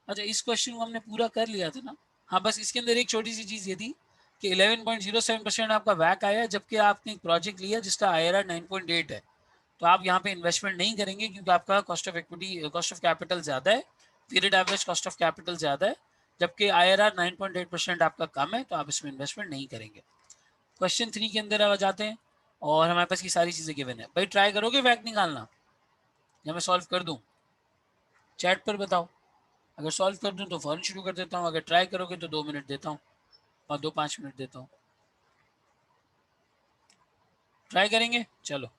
अच्छा, इस क्वेश्चन को हमने पूरा कर लिया था ना। हाँ, बस इसके अंदर एक छोटी सी चीज़ ये थी कि 11.07% आपका वैक आया, जबकि आपने एक प्रोजेक्ट लिया जिसका IRR 9.8 है। तो आप यहाँ पे इन्वेस्टमेंट नहीं करेंगे क्योंकि आपका cost of equity, cost of capital ज़्यादा है, period average cost of capital ज़्यादा है, जबकि IRR 9.8% आपका कम है, तो आप इसमें इन्वेस्टमेंट नहीं करेंगे। क्वेश्चन 3 के अंदर आ जाते हैं और हमारे पास ये सारी चीज़ें गिवन है। भाई ट्राई करोगे वैक निकालना या मैं सॉल्व कर दूँ? चैट पर बताओ। अगर सॉल्व कर दूं तो फ़ौरन शुरू कर देता हूँ, अगर ट्राई करोगे तो 2 मिनट देता हूँ और 5 मिनट देता हूँ। ट्राई करेंगे? चलो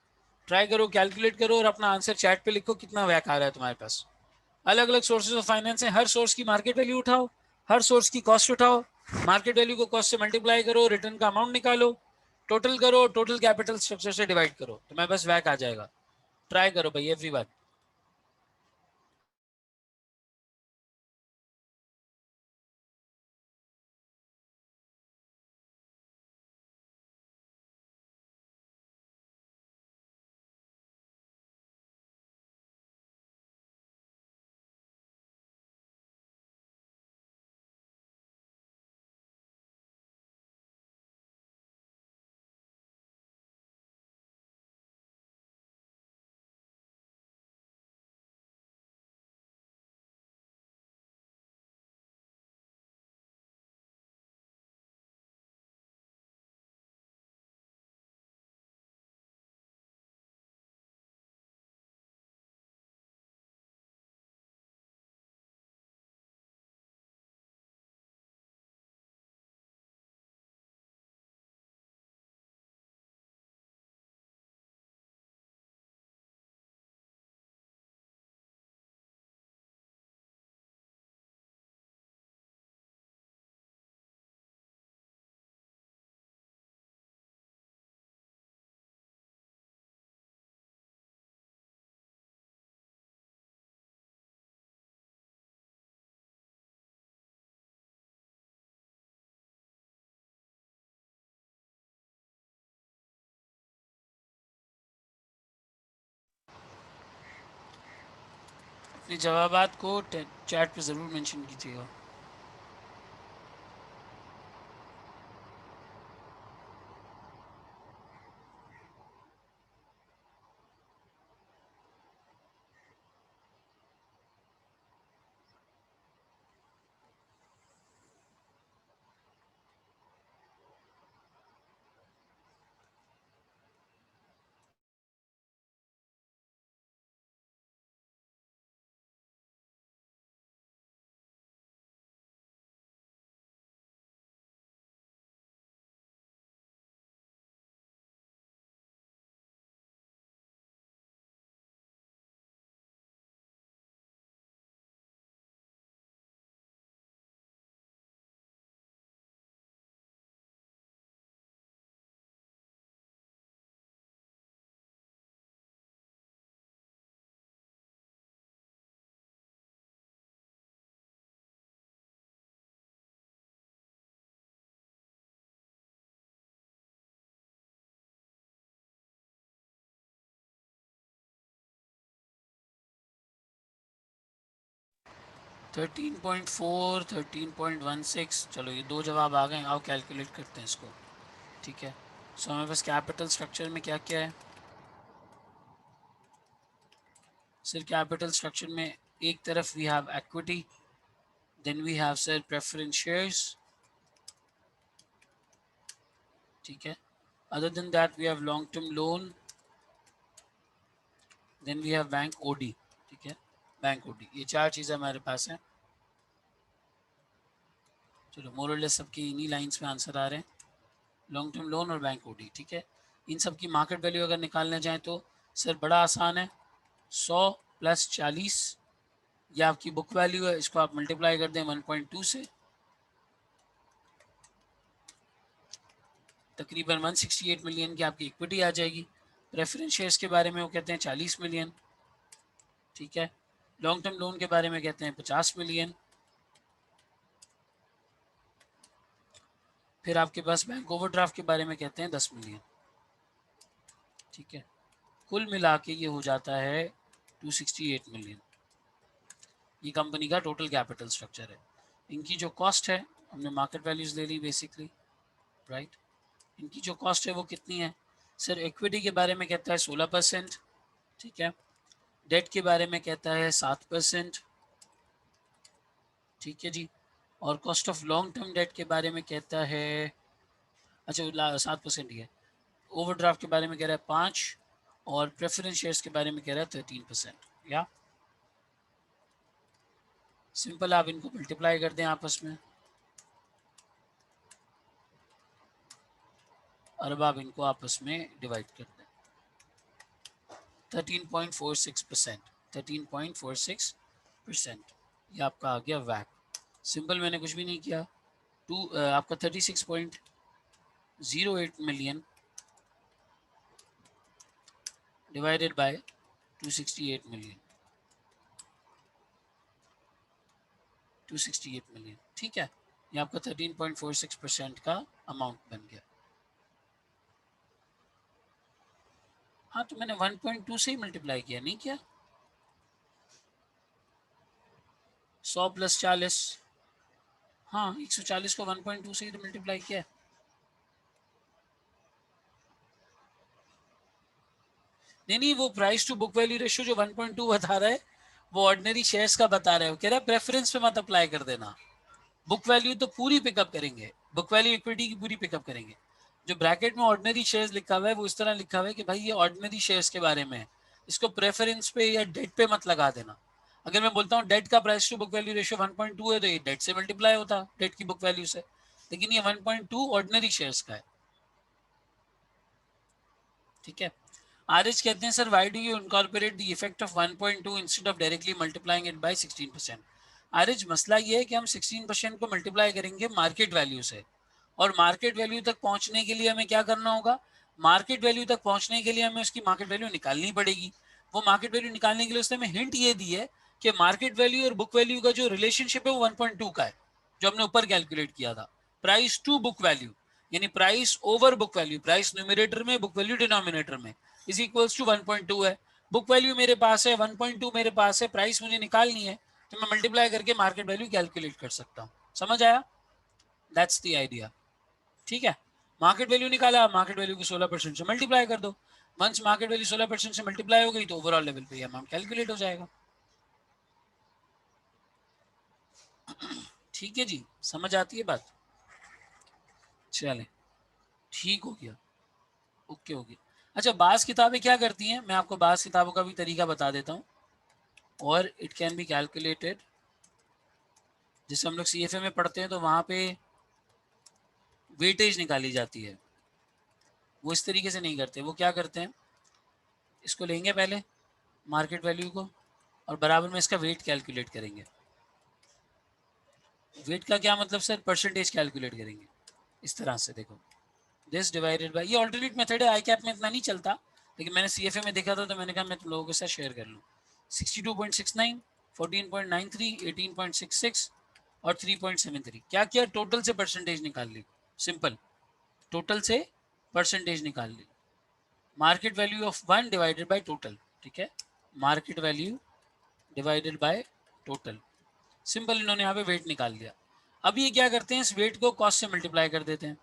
ट्राई करो, कैलकुलेट करो और अपना आंसर चैट पे लिखो कितना वैक आ रहा है तुम्हारे पास। अलग अलग सोर्सेज ऑफ फाइनेंस हैं, हर सोर्स की मार्केट वैल्यू उठाओ, हर सोर्स की कॉस्ट उठाओ, मार्केट वैल्यू को कॉस्ट से मल्टीप्लाई करो, रिटर्न का अमाउंट निकालो, टोटल करो, टोटल कैपिटल स्ट्रक्चर से डिवाइड करो, तो मैं बस वैक आ जाएगा। ट्राई करो भाई एवरीवन। अपने जवाबात को चैट पे ज़रूर मेंशन कीजिएगा। थर्टीन पॉइंट फोर, 13.16, चलो ये दो जवाब आ गए। आओ कैलकुलेट करते हैं इसको। ठीक है, सो हमारे पास कैपिटल स्ट्रक्चर में क्या क्या है। सर कैपिटल स्ट्रक्चर में एक तरफ we have equity, then we have sir preference shares. ठीक है, other than that we have long term loan, then we have bank OD. ठीक है, बैंक ओडी, ये चार चीज़ें हमारे पास हैं। चलो मोरलेस सबकी इन्हीं लाइंस में आंसर आ रहे हैं, लॉन्ग टर्म लोन और बैंक ओडी। ठीक है, इन सब की मार्केट वैल्यू अगर निकालने जाएँ तो सर बड़ा आसान है, 100 प्लस 40, ये आपकी बुक वैल्यू है, इसको आप मल्टीप्लाई कर दें 1.2 से, तकरीबन 168 मिलियन की आपकी इक्विटी आ जाएगी। प्रेफरेंस शेयर्स के बारे में वो कहते हैं 40 मिलियन। ठीक है, लॉन्ग टर्म लोन के बारे में कहते हैं 50 मिलियन। फिर आपके पास बैंक ओवरड्राफ्ट के बारे में कहते हैं 10 मिलियन। ठीक है, कुल मिला के ये हो जाता है 268 मिलियन। ये कंपनी का टोटल कैपिटल स्ट्रक्चर है। इनकी जो कॉस्ट है, हमने मार्केट वैल्यूज ले ली बेसिकली, राइट। इनकी जो कॉस्ट है वो कितनी है। सर इक्विटी के बारे में कहता है 16%। ठीक है, डेट के बारे में कहता है 7%। ठीक है जी, और cost of long term debt के बारे में कहता है, अच्छा 7% ही है। ओवरड्राफ्ट के बारे में कह रहा है 5, और प्रेफरेंस शेयर्स के बारे में कह रहा है 13%। या सिंपल, आप इनको मल्टीप्लाई कर दें आपस में, और अब आप इनको आपस में डिवाइड कर दें। 13.46%, 13.46% ये आपका आ गया वैक। सिंपल, मैंने कुछ भी नहीं किया। आपका 36.08 million divided by 268 million, 268 million, ठीक है। ये आपका 13.46% का अमाउंट बन गया। हाँ, तो मैंने 1.2 से ही मल्टीप्लाई किया, नहीं किया? 100 प्लस 40, हाँ 140 को 1.2 से ही तो मल्टीप्लाई किया। नहीं नहीं, वो price to book value ratio जो 1.2 बता रहा है वो ऑर्डिनरी शेयर्स का बता रहा है। वो कह रहा है प्रेफरेंस पे मत अप्लाई कर देना, बुक वैल्यू तो पूरी पिकअप करेंगे, बुक वैल्यू इक्विटी की पूरी पिकअप करेंगे। जो ब्रैकेट में ऑर्डिनरी शेयर्स लिखा हुआ है वो इस तरह लिखा हुआ है कि भाई ये ऑर्डिनरी शेयर्स के बारे में है, इसको प्रेफरेंस पे या डेट पे मत लगा देना। अगर मैं बोलता हूँ डेट का price to book value ratio 1.2 है तो ये डेट से मल्टीप्लाई होता, डेट की बुक वैल्यू से, लेकिन ये 1.2 ऑर्डिनरी शेयर्स का है, ठीक है। आरएच कहते हैं sir why do you incorporate the effect of 1.2 instead of directly multiplying it by 16%। RH मसला ये है कि हम 16% को मल्टीप्लाई करेंगे मार्केट वैल्यू से, और मार्केट वैल्यू तक पहुंचने के लिए हमें क्या करना होगा, मार्केट वैल्यू तक पहुंचने के लिए हमें उसकी मार्केट वैल्यू निकालनी पड़ेगी। वो मार्केट वैल्यू निकालने के लिए उसने हमें हिंट ये दी है कि मार्केट वैल्यू और बुक वैल्यू का जो रिलेशनशिप है वो 1.2 का है, जो हमने ऊपर कैलकुलेट किया था। प्राइस टू बुक वैल्यू यानी price over book value, price numerator में बुक वैल्यू डिनोमिनेटर में, इज इक्वल्स टू 1.2 है। बुक वैल्यू मेरे पास है, 1.2 मेरे पास है, प्राइस मुझे निकालनी है, तो मैं मल्टीप्लाई करके मार्केट वैल्यू कैलकुलेट कर सकता हूँ। समझ आया? दैट्स द आइडिया, ठीक है। मार्केट वैल्यू निकाला, मार्केट वैल्यू को 16% से मल्टीप्लाई कर दो। वंस मार्केट वैल्यू 16% से मल्टीप्लाई हो गई तो ओवरऑल लेवल पे अमाउंट कैलकुलेट हो जाएगा। ठीक है जी, समझ आती है बात? चले, ठीक हो गया, ओके हो गया। अच्छा, बास किताबें क्या करती हैं, मैं आपको बास किताबों का भी तरीका बता देता हूँ। और इट कैन बी कैलकुलेटेड, जैसे हम लोग सीएफए में पढ़ते हैं तो वहाँ पे वेटेज निकाली जाती है, वो इस तरीके से नहीं करते। वो क्या करते हैं, इसको लेंगे पहले मार्केट वैल्यू को और बराबर में इसका वेट कैलकुलेट करेंगे। वेट का क्या मतलब सर, परसेंटेज कैलकुलेट करेंगे इस तरह से। देखो, दिस डिवाइडेड बाय, ये ऑल्टरनेट मेथड है, आई कैप में इतना नहीं चलता, लेकिन मैंने सीएफए में देखा था तो मैंने कहा मैं तुम लोगों के साथ शेयर कर लूँ। 62.69, 14.93, 18.66 और 3.73, क्या किया, टोटल से परसेंटेज निकाल ली। सिंपल, टोटल से परसेंटेज निकाल ली। Market value of one divided by total, ठीक है, market value divided by total. Simple, इन्होंने यहाँ पे वेट निकाल दिया। अब ये क्या करते हैं, इस वेट को कॉस्ट से मल्टीप्लाई कर देते हैं,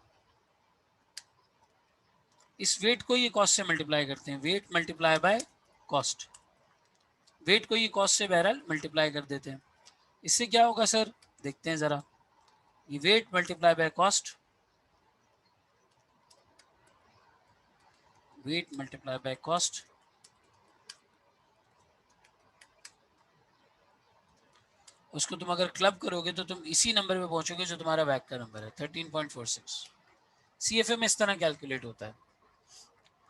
इस वेट को ये कॉस्ट से मल्टीप्लाई करते हैं, weight multiply by cost, weight को ये कॉस्ट से बहरहाल मल्टीप्लाई कर देते हैं। इससे क्या होगा सर, देखते हैं ज़रा, ये wait multiply by cost, wait multiply by cost, उसको तुम अगर क्लब करोगे तो तुम इसी नंबर पे पहुंचोगे जो तुम्हारा वैक का नंबर है, 13.46। सीएफए में इस तरह कैलकुलेट होता है।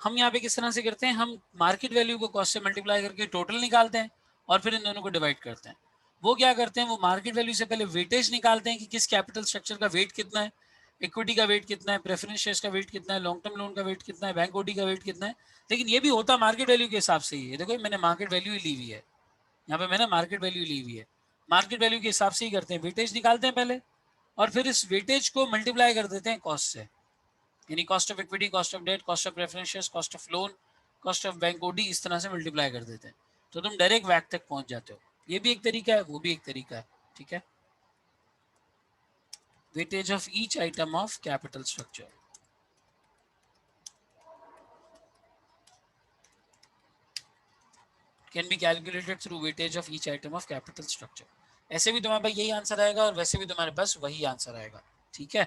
हम यहाँ पे किस तरह से करते हैं, हम मार्केट वैल्यू को कॉस्ट से मल्टीप्लाई करके टोटल निकालते हैं और फिर इन दोनों को डिवाइड करते हैं। वो क्या करते हैं, वो मार्केट वैल्यू से पहले वेटेज निकालते हैं कि किस कैपिटल स्ट्रक्चर का वेट कितना है, इक्विटी का वेट कितना है, प्रेफरेंस शेयर्स का वेट कितना है, लॉन्ग टर्म लोन का वेट कितना है, बैंक ओडी का वेट कितना है। लेकिन ये भी होता मार्केट वैल्यू के हिसाब से ही है। देखो मैंने मार्केट वैल्यू ही ली हुई है, यहाँ पे मैंने मार्केट वैल्यू ली हुई है, मार्केट वैल्यू के हिसाब से ही करते हैं। वेटेज निकालते हैं पहले और फिर इस वेटेज को मल्टीप्लाई कर देते हैं कॉस्ट से, यानी cost of equity, cost of debt, cost of preference shares, cost of loan, cost of bank OD, इस तरह से मल्टीप्लाई कर देते हैं तो तुम डायरेक्ट वैक तक पहुंच जाते हो। ये भी एक तरीका है, वो भी एक तरीका है, ठीक है। Weightage of each item of capital structure can be calculated through weightage of each item of capital structure. ऐसे भी तुम्हारे पास यही आंसर आएगा और वैसे भी तुम्हारे पास वही आंसर आएगा, ठीक है।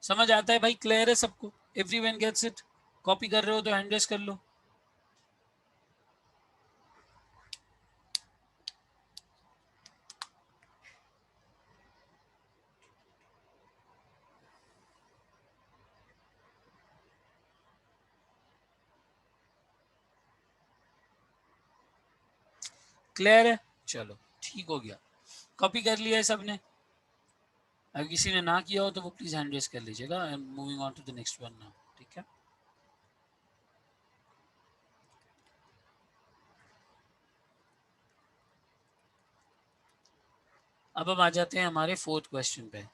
समझ आता है भाई, क्लियर है सबको, एवरीवन गेट्स इट? कॉपी कर रहे हो तो हैंड रेस कर लो। क्लियर है? चलो ठीक हो गया, कॉपी कर लिया है सबने। अगर किसी ने ना किया हो तो वो प्लीज हैंड रेज कर लीजिएगा। I am moving on to the next one now, ठीक है। अब हम आ जाते हैं हमारे फोर्थ क्वेश्चन पे।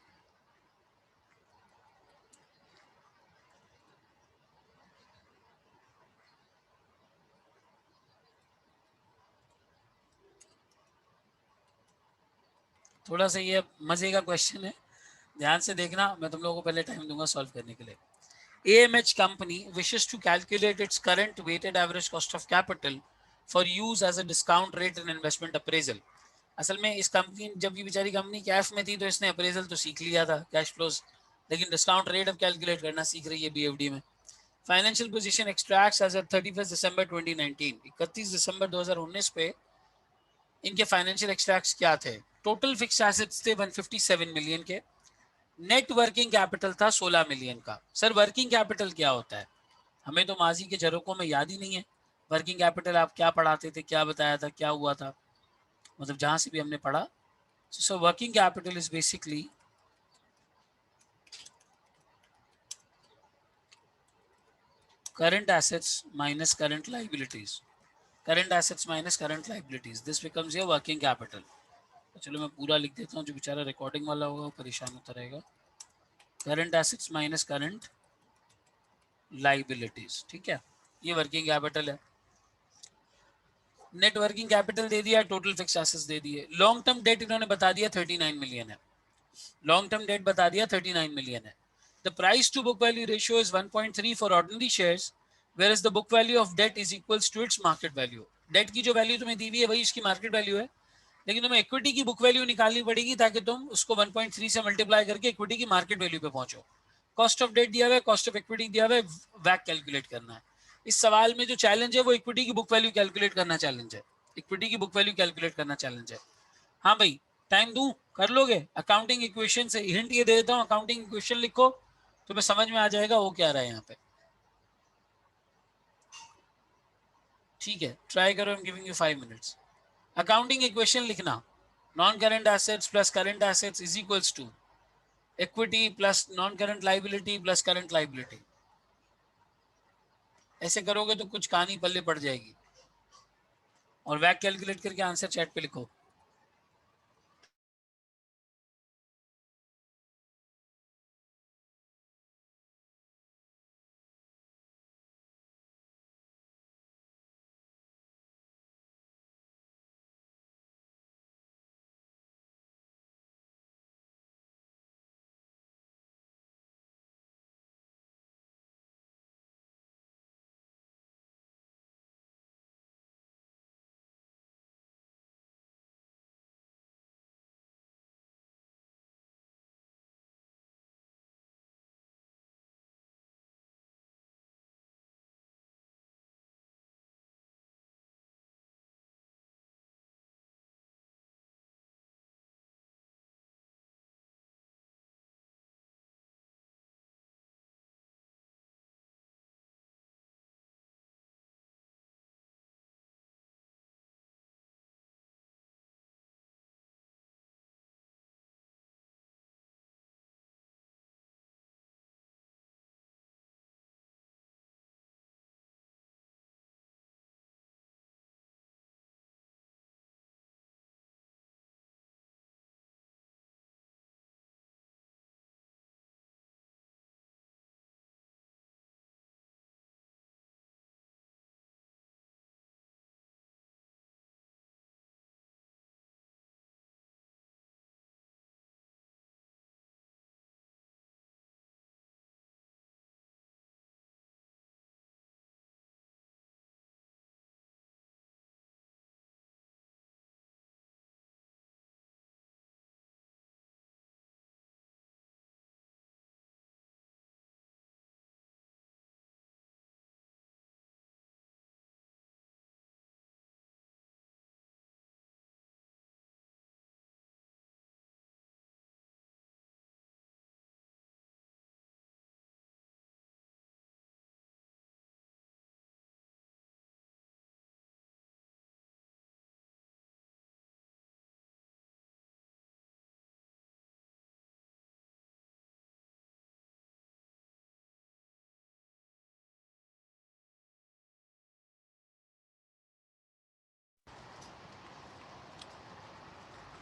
थोड़ा सा ये मजे का क्वेश्चन है, ध्यान से देखना, मैं तुम लोगों को पहले टाइम दूंगा सॉल्व करने के लिए। AMH company wishes to calculate its current weighted average cost of capital for use as a discount rate in investment appraisal। असल में इस कंपनी, जब ये बेचारी कंपनी कैश में थी तो इसने अप्रेजल तो सीख लिया था, कैश फ्लोज, लेकिन डिस्काउंट रेट अब कैलकुलेट करना सीख रही है BFD में। Financial position extracts as of 31 दिसंबर 2019, 31 दिसंबर 2019 पे इनके फाइनेंशियल एक्सट्रैक्ट्स क्या थे? टोटल फिक्स एसेट्स थे 157 मिलियन के, नेट वर्किंग कैपिटल था 16 मिलियन का। सर वर्किंग कैपिटल क्या होता है? हमें तो माजी के झरोकों में याद ही नहीं है। वर्किंग कैपिटल आप क्या पढ़ाते थे, क्या बताया था, क्या हुआ था, मतलब जहां से भी हमने पढ़ा। So working capital is basically current assets minus current liabilities, current assets minus current liabilities, this becomes your working capital। तो चलो मैं पूरा लिख देता हूँ, जो बेचारा रिकॉर्डिंग वाला होगा वो परेशान होता रहेगा। Current assets minus current liabilities, ठीक है, ये वर्किंग कैपिटल है। नेट वर्किंग कैपिटल दे दिया, टोटल फिक्स एसेट्स दे दिए। लॉन्ग टर्म डेट इन्होंने बता दिया 39 मिलियन है, लॉन्ग टर्म डेट बता दिया 39 मिलियन है। The price to book value ratio is 1.3 for ordinary shares, where is the book value of debt is equals to its market value. Debt की जो value तुम्हें दी हुई है वही इसकी मार्केट वैल्यू है, लेकिन तुम्हें इक्विटी की बुक वैल्यू निकालनी पड़ेगी ताकि तुम उसको 1.3 से मल्टीप्लाई करके इक्विटी की मार्केट वैल्यू पे पहुंचो। कॉस्ट ऑफ डेट दिया हुआ है, कॉस्ट ऑफ इक्विटी दिया हुआ है, वैक कैलकुलेट करना है। इस सवाल में जो चैलेंज है वो इक्विटी की बुक वैल्यू कैलकुलेट करना चैलेंज है, इक्विटी की बुक वैल्यू कैलकुलेट करना चैलेंज है। हाँ भाई, टाइम दूं, कर लोगे? अकाउंटिंग इक्वेशन से हिंट ये दे देता हूँ, अकाउंटिंग इक्वेशन लिखो तो मैं समझ में आ जाएगा वो क्या रहा है यहाँ पे। ठीक है, ट्राई करो, I am giving you 5 minutes. Accounting equation लिखना, non current assets plus current assets is equals to equity plus non current liability plus current liability. ऐसे करोगे तो कुछ कहानी पल्ले पड़ जाएगी। और वैक कैलकुलेट करके आंसर चैट पे लिखो।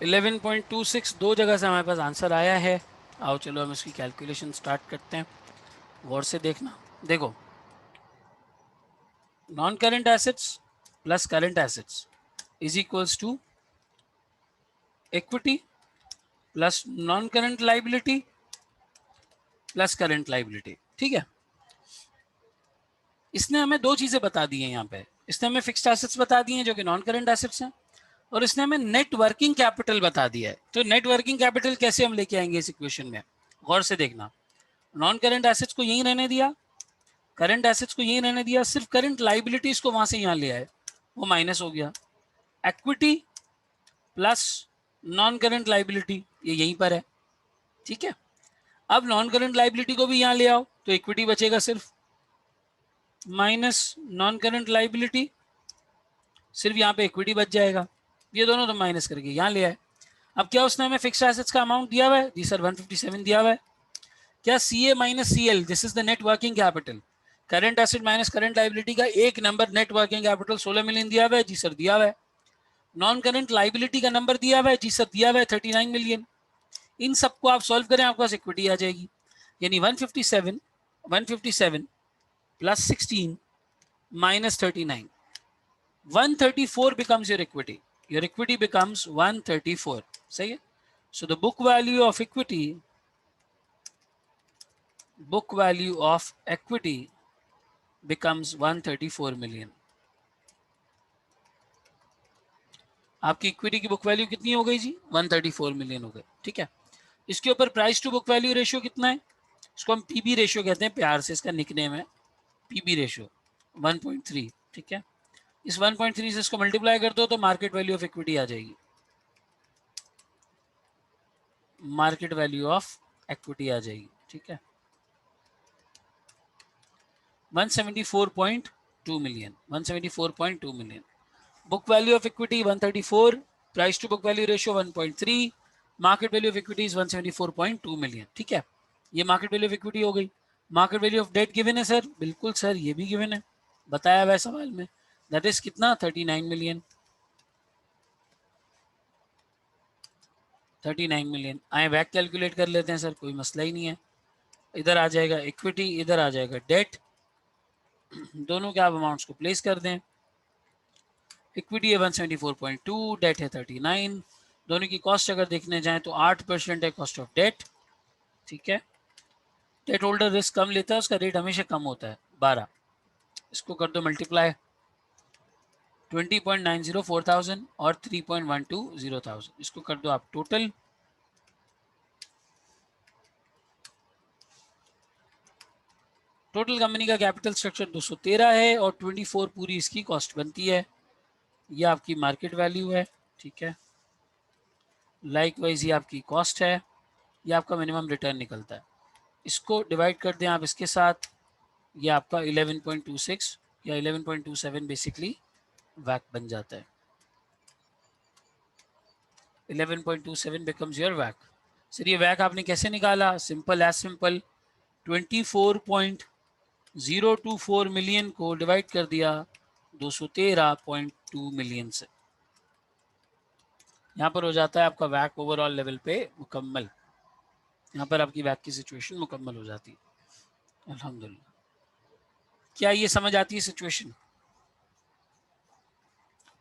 11.26 दो जगह से हमारे पास आंसर आया है। आओ चलो हम इसकी कैलकुलेशन स्टार्ट करते हैं, गौर से देखना। देखो, non current assets plus current assets is equals to equity plus non current liability plus current liability. ठीक है, इसने हमें दो चीजें बता दी हैं यहाँ पे। इसने हमें फिक्स्ड एसेट्स बता दिए हैं जो कि नॉन करंट एसेट्स हैं, और इसने हमें नेट वर्किंग कैपिटल बता दिया है। तो नेट वर्किंग कैपिटल कैसे हम लेके आएंगे इस इक्वेशन में, गौर से देखना। नॉन करंट एसेट्स को यहीं रहने दिया, करंट एसेट्स को यहीं रहने दिया, सिर्फ करंट लाइबिलिटीज को वहां से यहाँ ले आए, वो माइनस हो गया। Equity plus non current liability ये यहीं पर है। ठीक है, अब नॉन करंट लाइबिलिटी को भी यहाँ ले आओ तो इक्विटी बचेगा सिर्फ, माइनस नॉन करंट लाइबिलिटी, सिर्फ यहाँ पे इक्विटी बच जाएगा। ये दोनों तो माइनस करके यहाँ ले आए। अब क्या उसने हमें फिक्स्ड एसेट्स का अमाउंट दिया हुआ है? जी सर 157 दिया हुआ है। क्या C A minus C L, this is the net working capital, current asset minus current liability का एक number net working capital 16 million दिया हुआ है। जी सर दिया हुआ है। नॉन करंट लाइबिलिटी का नंबर दिया हुआ है। जी सर दिया हुआ है 39 मिलियन। इन सबको आप सॉल्व करें, आपके पास इक्विटी आ जाएगी, यानी 157 plus 16 minus 39, 134 becomes your equity. Your equity becomes 134. सही है? So the book value of equity becomes 134 million. आपकी इक्विटी की बुक वैल्यू कितनी हो गई जी? 134 मिलियन हो गए। ठीक है, इसके ऊपर price to book value ratio कितना है? इसको हम पीबी रेशियो कहते हैं, प्यार से इसका निकनेम है पीबी रेशियो, 1.3। ठीक है, इस 1.3 से इसको मल्टीप्लाई कर दो तो मार्केट वैल्यू ऑफ इक्विटी आ जाएगी, मार्केट वैल्यू ऑफ इक्विटी आ जाएगी। ठीक है, 174.2 million, 174.2 million. Book value of equity 134, price to book value ratio 1.3, market value of equity is 174.2 million. ठीक है, ये मार्केट वैल्यू ऑफ इक्विटी हो गई। Market value of debt given है सर, बिल्कुल सर ये भी गिवन है, बताया हुआ है सवाल में, दैट इज कितना? 39 मिलियन। 39 मिलियन। आए बैक कैलकुलेट कर लेते हैं सर, कोई मसला ही नहीं है। इधर आ जाएगा इक्विटी, इधर आ जाएगा डेट, दोनों के आप अमाउंट्स को प्लेस कर दें। इक्विटी है 174.2, डेट है 39। दोनों की कॉस्ट अगर देखने जाएं तो 8% है कॉस्ट ऑफ डेट। ठीक है, डेट होल्डर रिस्क कम लेता है, उसका रेट हमेशा कम होता है 12। इसको कर दो मल्टीप्लाई, 20.90 4,000 और 3.12 0,000, इसको कर दो आप टोटल। टोटल कंपनी का कैपिटल स्ट्रक्चर 213 है और 24 पूरी इसकी कॉस्ट बनती है। ये आपकी मार्केट वैल्यू है। ठीक है, लाइकवाइज ये आपकी कॉस्ट है, ये आपका मिनिमम रिटर्न निकलता है। इसको डिवाइड कर दें आप इसके साथ, ये आपका 11.26 या 11.27 बेसिकली वैक बन जाता है। 11.27 becomes your वैक। सर ये वैक आपने कैसे निकाला? सिंपल एज सिंपल, 24.024 मिलियन को डिवाइड कर दिया 213.2 मिलियन से, यहाँ पर हो जाता है आपका वैक ओवरऑल लेवल पे मुकम्मल। यहाँ पर आपकी वैक की सिचुएशन मुकम्मल हो जाती है, अल्हम्दुलिल्लाह। क्या ये समझ आती है सिचुएशन?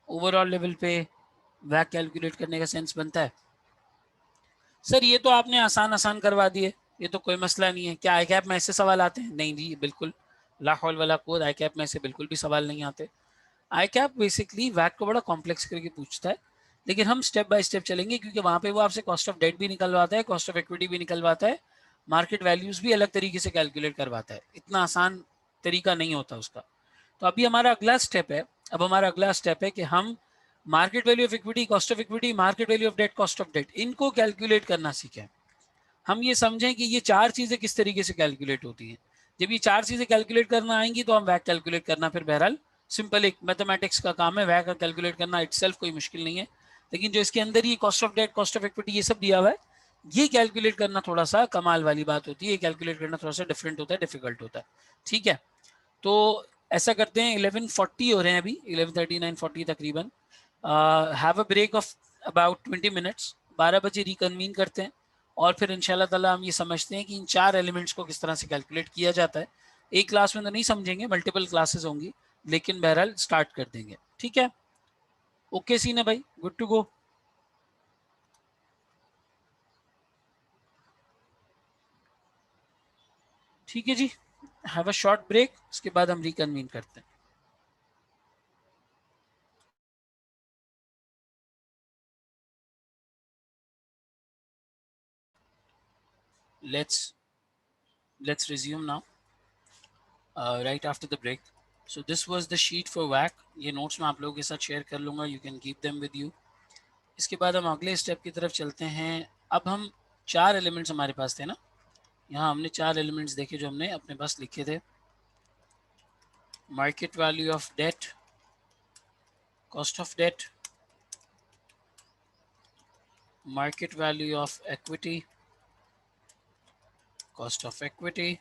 ओवरऑल लेवल पे वैक कैलकुलेट करने का सेंस बनता है। सर ये तो आपने आसान आसान करवा दिए, ये तो कोई मसला नहीं है। क्या आई कैप में ऐसे सवाल आते हैं? नहीं जी बिल्कुल, ला हौल वला कुव्वत, आई कैप में ऐसे बिल्कुल भी सवाल नहीं आते। आई कैप बेसिकली वैक को बड़ा कॉम्प्लेक्स करके पूछता है, लेकिन हम स्टेप बाय स्टेप चलेंगे क्योंकि वहाँ पे वो आपसे कॉस्ट ऑफ डेट भी निकलवाता है, कॉस्ट ऑफ इक्विटी भी निकलवाता है, मार्केट वैल्यूज भी अलग तरीके से कैलकुलेट करवाता है। इतना आसान तरीका नहीं होता उसका। तो अभी हमारा अगला स्टेप है, अब हमारा अगला स्टेप है कि हम market value of equity, cost of equity, market value of debt, cost of debt, इनको कैलकुलेट करना सीखें। हम ये समझें कि ये चार चीज़ें किस तरीके से कैलकुलेट होती हैं। जब ये चार चीज़ें कैलकुलेट करना आएंगी तो हम वैक कैलकुलेट करना फिर बहरहाल सिंपल एक मैथमेटिक्स का काम है। वैक कैलकुलेट करना इटसेल्फ कोई मुश्किल नहीं है, लेकिन जो इसके अंदर ये cost of debt, cost of equity ये सब दिया हुआ है, ये कैलकुलेट करना थोड़ा सा कमाल वाली बात होती है। ये कैलकुलेट करना थोड़ा सा डिफरेंट होता है, डिफिकल्ट होता है। ठीक है, तो ऐसा करते हैं, 11:40 हो रहे हैं अभी, 11:39 40 तकरीबन। Have a break of about 20 minutes, 12 बजे रिकन्वीन करते हैं और फिर इंशाल्लाह ताला हम ये समझते हैं कि इन 4 एलिमेंट्स को किस तरह से कैलकुलेट किया जाता है। एक क्लास में तो नहीं समझेंगे, मल्टीपल क्लासेस होंगी, लेकिन बहरहाल स्टार्ट कर देंगे। ठीक है, ओके सीन है भाई, गुड टू गो। ठीक है जी, हैव अ शॉर्ट ब्रेक, उसके बाद हम रिकन्वीन करते हैं। Let's resume now, right after the break. So this was the sheet for WAC. ये notes मैं आप लोगों के साथ शेयर कर लूँगा, you can keep them with you. इसके बाद हम अगले स्टेप की तरफ चलते हैं। अब हम 4 एलिमेंट्स हमारे पास थे ना, यहाँ हमने 4 एलिमेंट्स देखे जो हमने अपने पास लिखे थे। Market value of debt, cost of debt, market value of equity, cost of equity,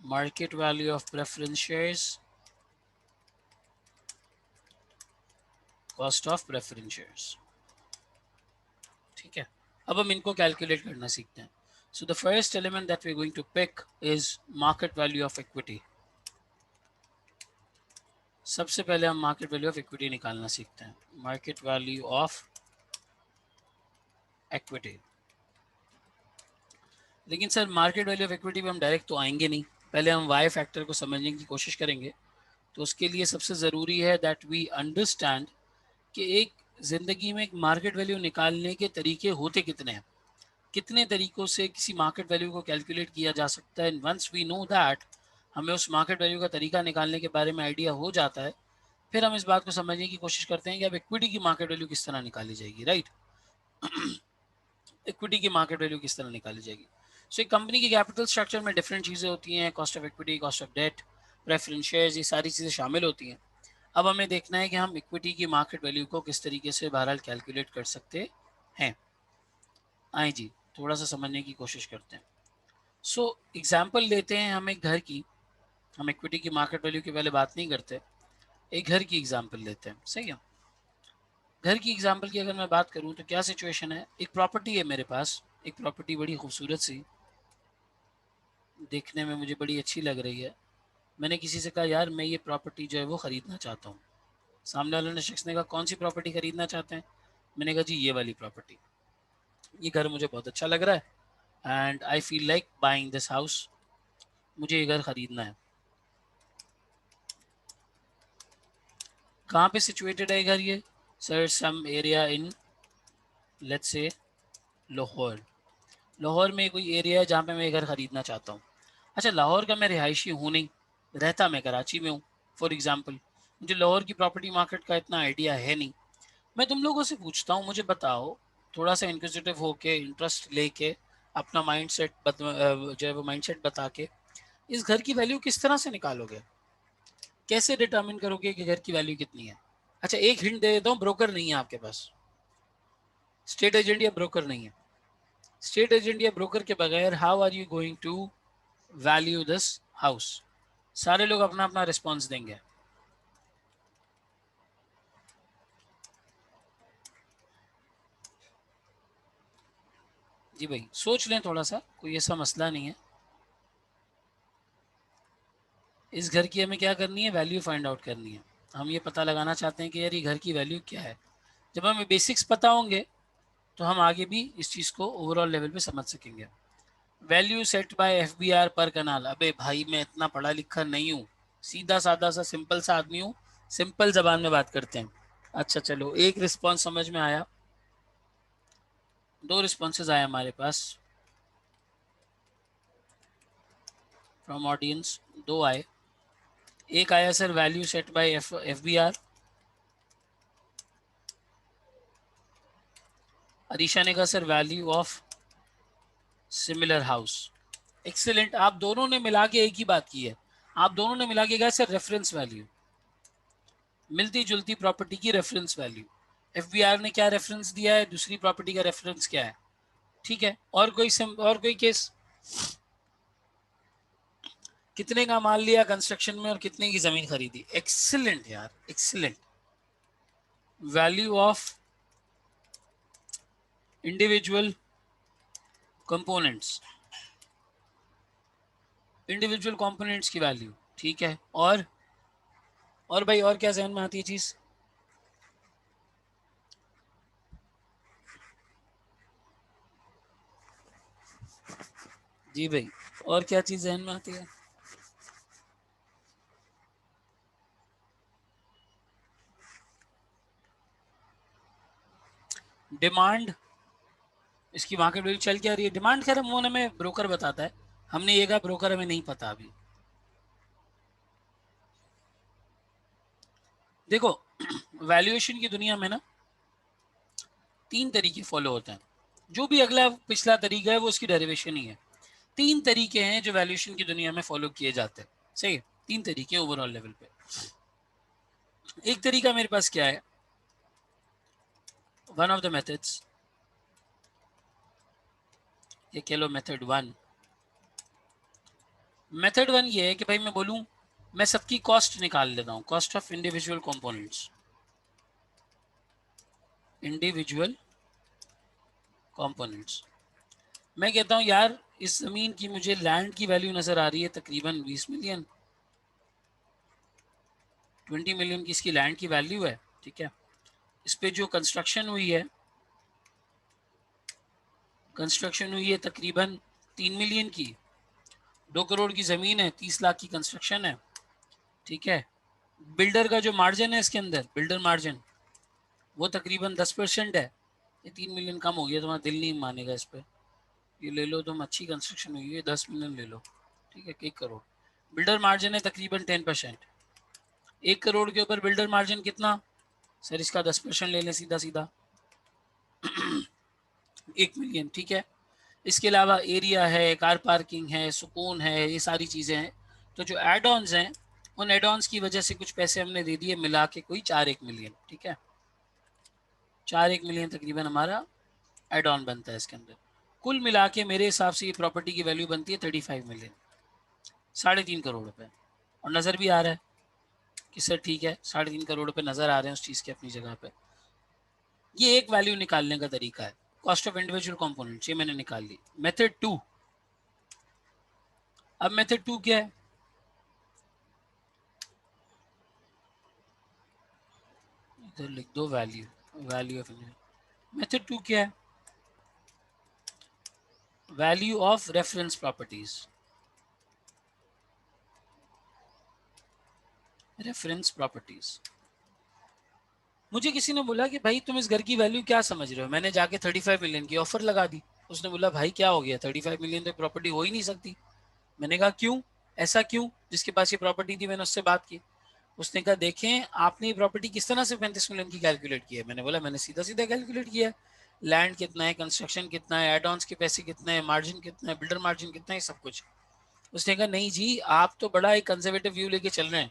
market value of preference shares, cost of preference shares। ठीक है, अब हम इनको कैलकुलेट करना सीखते हैं। So the first element that we are going to pick is market value of equity. सबसे पहले हम मार्केट वैल्यू ऑफ इक्विटी निकालना सीखते हैं। Market value of equity. लेकिन sir market value of equity पे हम डायरेक्ट तो आएंगे नहीं, पहले हम वाई फैक्टर को समझने की कोशिश करेंगे। तो उसके लिए सबसे ज़रूरी है दैट वी अंडरस्टैंड कि एक ज़िंदगी में एक मार्केट वैल्यू निकालने के तरीके होते कितने हैं, कितने तरीक़ों से किसी मार्केट वैल्यू को कैलकुलेट किया जा सकता है। वंस वी नो दैट, हमें उस मार्केट वैल्यू का तरीका निकालने के बारे में आइडिया हो जाता है, फिर हम इस बात को समझने की कोशिश करते हैं कि अब इक्विटी की मार्केट वैल्यू किस तरह निकाली जाएगी। राइट, इक्विटी की मार्केट वैल्यू किस तरह निकाली जाएगी। सो एक कंपनी की कैपिटल स्ट्रक्चर में डिफरेंट चीज़ें होती हैं, cost of equity, cost of debt, preference shares, ये सारी चीज़ें शामिल होती हैं। अब हमें देखना है कि हम इक्विटी की मार्केट वैल्यू को किस तरीके से बहरहाल कैलकुलेट कर सकते हैं। आए जी, थोड़ा सा समझने की कोशिश करते हैं। सो एग्जाम्पल लेते हैं हम एक घर की, हम इक्विटी की मार्केट वैल्यू की पहले बात नहीं करते, एक घर की एग्जाम्पल लेते हैं। सही है, घर की एग्जाम्पल की अगर मैं बात करूं तो क्या सिचुएशन है। एक प्रॉपर्टी है मेरे पास, एक प्रॉपर्टी बड़ी खूबसूरत सी, देखने में मुझे बड़ी अच्छी लग रही है। मैंने किसी से कहा यार मैं ये प्रॉपर्टी जो है वो ख़रीदना चाहता हूँ। सामने वाले ने शख्स ने कहा कौन सी प्रॉपर्टी ख़रीदना चाहते हैं। मैंने कहा जी ये वाली प्रॉपर्टी, ये घर मुझे बहुत अच्छा लग रहा है and I feel like buying this house, मुझे ये घर ख़रीदना है। कहाँ पे सिचुएटेड है घर ये? Sir some area in let's say Lahore. Lahore में कोई एरिया है जहाँ पे मैं घर ख़रीदना चाहता हूँ। अच्छा, लाहौर का मैं रिहायशी हूँ नहीं, रहता मैं कराची में हूँ फॉर एग्ज़ाम्पल। मुझे लाहौर की प्रॉपर्टी मार्केट का इतना आइडिया है नहीं। मैं तुम लोगों से पूछता हूँ, मुझे बताओ थोड़ा सा इंक्विजिटिव होके, इंटरेस्ट लेके, अपना माइंड सेट जो है वो माइंड सेट बता के, इस घर की वैल्यू किस तरह से निकालोगे? कैसे डिटर्मिन करोगे कि घर की वैल्यू कितनी है? अच्छा एक हिंट दे देता हूँ, ब्रोकर नहीं है आपके पास, स्टेट एजेंट या ब्रोकर नहीं है। स्टेट एजेंट या ब्रोकर के बगैर how are you going to value this house? सारे लोग अपना अपना रिस्पॉन्स देंगे। जी भाई सोच लें थोड़ा सा, कोई ऐसा मसला नहीं है। इस घर की हमें क्या करनी है? वैल्यू फाइंड आउट करनी है। हम ये पता लगाना चाहते हैं कि यार ये घर की वैल्यू क्या है। जब हमें बेसिक्स पता होंगे तो हम आगे भी इस चीज़ को ओवरऑल लेवल पे समझ सकेंगे। वैल्यू सेट बाय एफबीआर पर कनाल। अबे भाई मैं इतना पढ़ा लिखा नहीं हूँ, सीधा साधा सा सिंपल सा आदमी हूँ, सिंपल जबान में बात करते हैं। अच्छा चलो, एक रिस्पॉन्स समझ में आया, दो रिस्पॉन्सेज आए हमारे पास फ्रॉम ऑडियंस, दो आए। एक आया sir value set by FBR, Areesha ने कहा sir value of similar house. Excellent, आप दोनों ने मिला के एक ही बात की है। आप दोनों ने मिला के कहा सर रेफरेंस वैल्यू, मिलती जुलती प्रॉपर्टी की रेफरेंस वैल्यू। एफबीआर ने क्या रेफरेंस दिया है, दूसरी प्रॉपर्टी का रेफरेंस क्या है। ठीक है, और कोई केस? कितने का माल लिया कंस्ट्रक्शन में और कितने की जमीन खरीदी? एक्सीलेंट यार, excellent. Value of individual components, individual components की वैल्यू, ठीक है। और भाई और क्या जहन में आती है चीज? जी भाई, और क्या चीज जहन में आती है? डिमांड, इसकी मार्केट वैल्यू चल क्या रही है? डिमांड खैर वो हमें ब्रोकर बताता है, हमने ये कहा ब्रोकर हमें नहीं पता अभी। देखो वैल्यूएशन की दुनिया में ना 3 तरीके फॉलो होते हैं। जो भी अगला पिछला तरीका है वो उसकी डेरिवेशन ही है। 3 तरीके हैं जो वैल्यूएशन की दुनिया में फॉलो किए जाते हैं, सही है। 3 तरीके ओवरऑल लेवल पे। एक तरीका मेरे पास क्या है, वन ऑफ द मेथड्स, ये कह लो मेथड 1। मेथड 1 ये है कि भाई मैं बोलूं मैं सबकी कॉस्ट निकाल लेता हूं, cost of individual components, individual components. मैं कहता हूं यार इस जमीन की मुझे लैंड की वैल्यू नजर आ रही है तकरीबन 20 मिलियन, 20 मिलियन की इसकी लैंड की वैल्यू है, ठीक है। इस पे जो कंस्ट्रक्शन हुई है, कंस्ट्रक्शन हुई है तकरीबन 3 मिलियन की, 2 करोड़ की ज़मीन है, 30 लाख की कंस्ट्रक्शन है, ठीक है। बिल्डर का जो मार्जिन है इसके अंदर, बिल्डर मार्जिन, वो तकरीबन 10% है। ये 3 मिलियन कम हो गया, तुम्हारा दिल नहीं मानेगा इस पर। ये ले लो तुम, अच्छी कंस्ट्रक्शन हुई है, 10 मिलियन ले लो, ठीक है, 1 करोड़। बिल्डर मार्जिन है तकरीबन 10%। 1 करोड़ के ऊपर बिल्डर मार्जिन कितना? सर इसका 10% ले लें सीधा सीधा, 1 मिलियन, ठीक है। इसके अलावा एरिया है, कार पार्किंग है, सुकून है, ये सारी चीज़ें हैं। तो जो एड ऑन्स हैं उन एड ऑन्स की वजह से कुछ पैसे हमने दे दिए, मिला के कोई 4-1 मिलियन, ठीक है। 4-1 मिलियन तकरीबन हमारा एड ऑन बनता है इसके अंदर। कुल मिला के मेरे हिसाब से ये प्रॉपर्टी की वैल्यू बनती है 35 मिलियन, 3.5 करोड़ रुपए। और नज़र भी आ रहा है कि सर ठीक है 3.5 करोड़ रुपए नज़र आ रहे हैं उस चीज़ के अपनी जगह पे। ये एक वैल्यू निकालने का तरीका है, कॉस्ट ऑफ इंडिविजुअल कंपोनेंट्स, ये मैंने निकाल ली। मेथड 2, अब मेथड 2 क्या है? इधर लिख दो वैल्यू, वैल्यू ऑफ, मेथड 2 क्या है? Value of reference properties, reference properties. मुझे किसी ने बोला कि भाई तुम इस घर की वैल्यू क्या समझ रहे हो, मैंने जाके 35 मिलियन की ऑफर लगा दी। उसने बोला भाई क्या हो गया, 35 मिलियन तो प्रॉपर्टी हो ही नहीं सकती। मैंने कहा क्यों, ऐसा क्यों? जिसके पास ये प्रॉपर्टी थी मैंने उससे बात की, उसने कहा देखें आपने ये प्रॉपर्टी किस तरह से 35 मिलियन की कैलकुलेट की है। मैंने बोला मैंने सीधा सीधा कैलकुलेट किया है, लैंड कितना है, कंस्ट्रक्शन कितना है, एड ऑन्स के पैसे कितने हैं, मार्जिन कितना है, बिल्डर मार्जिन कितना है, सब कुछ। उसने कहा नहीं जी आप तो बड़ा एक कंजर्वेटिव व्यू लेके चल रहे हैं,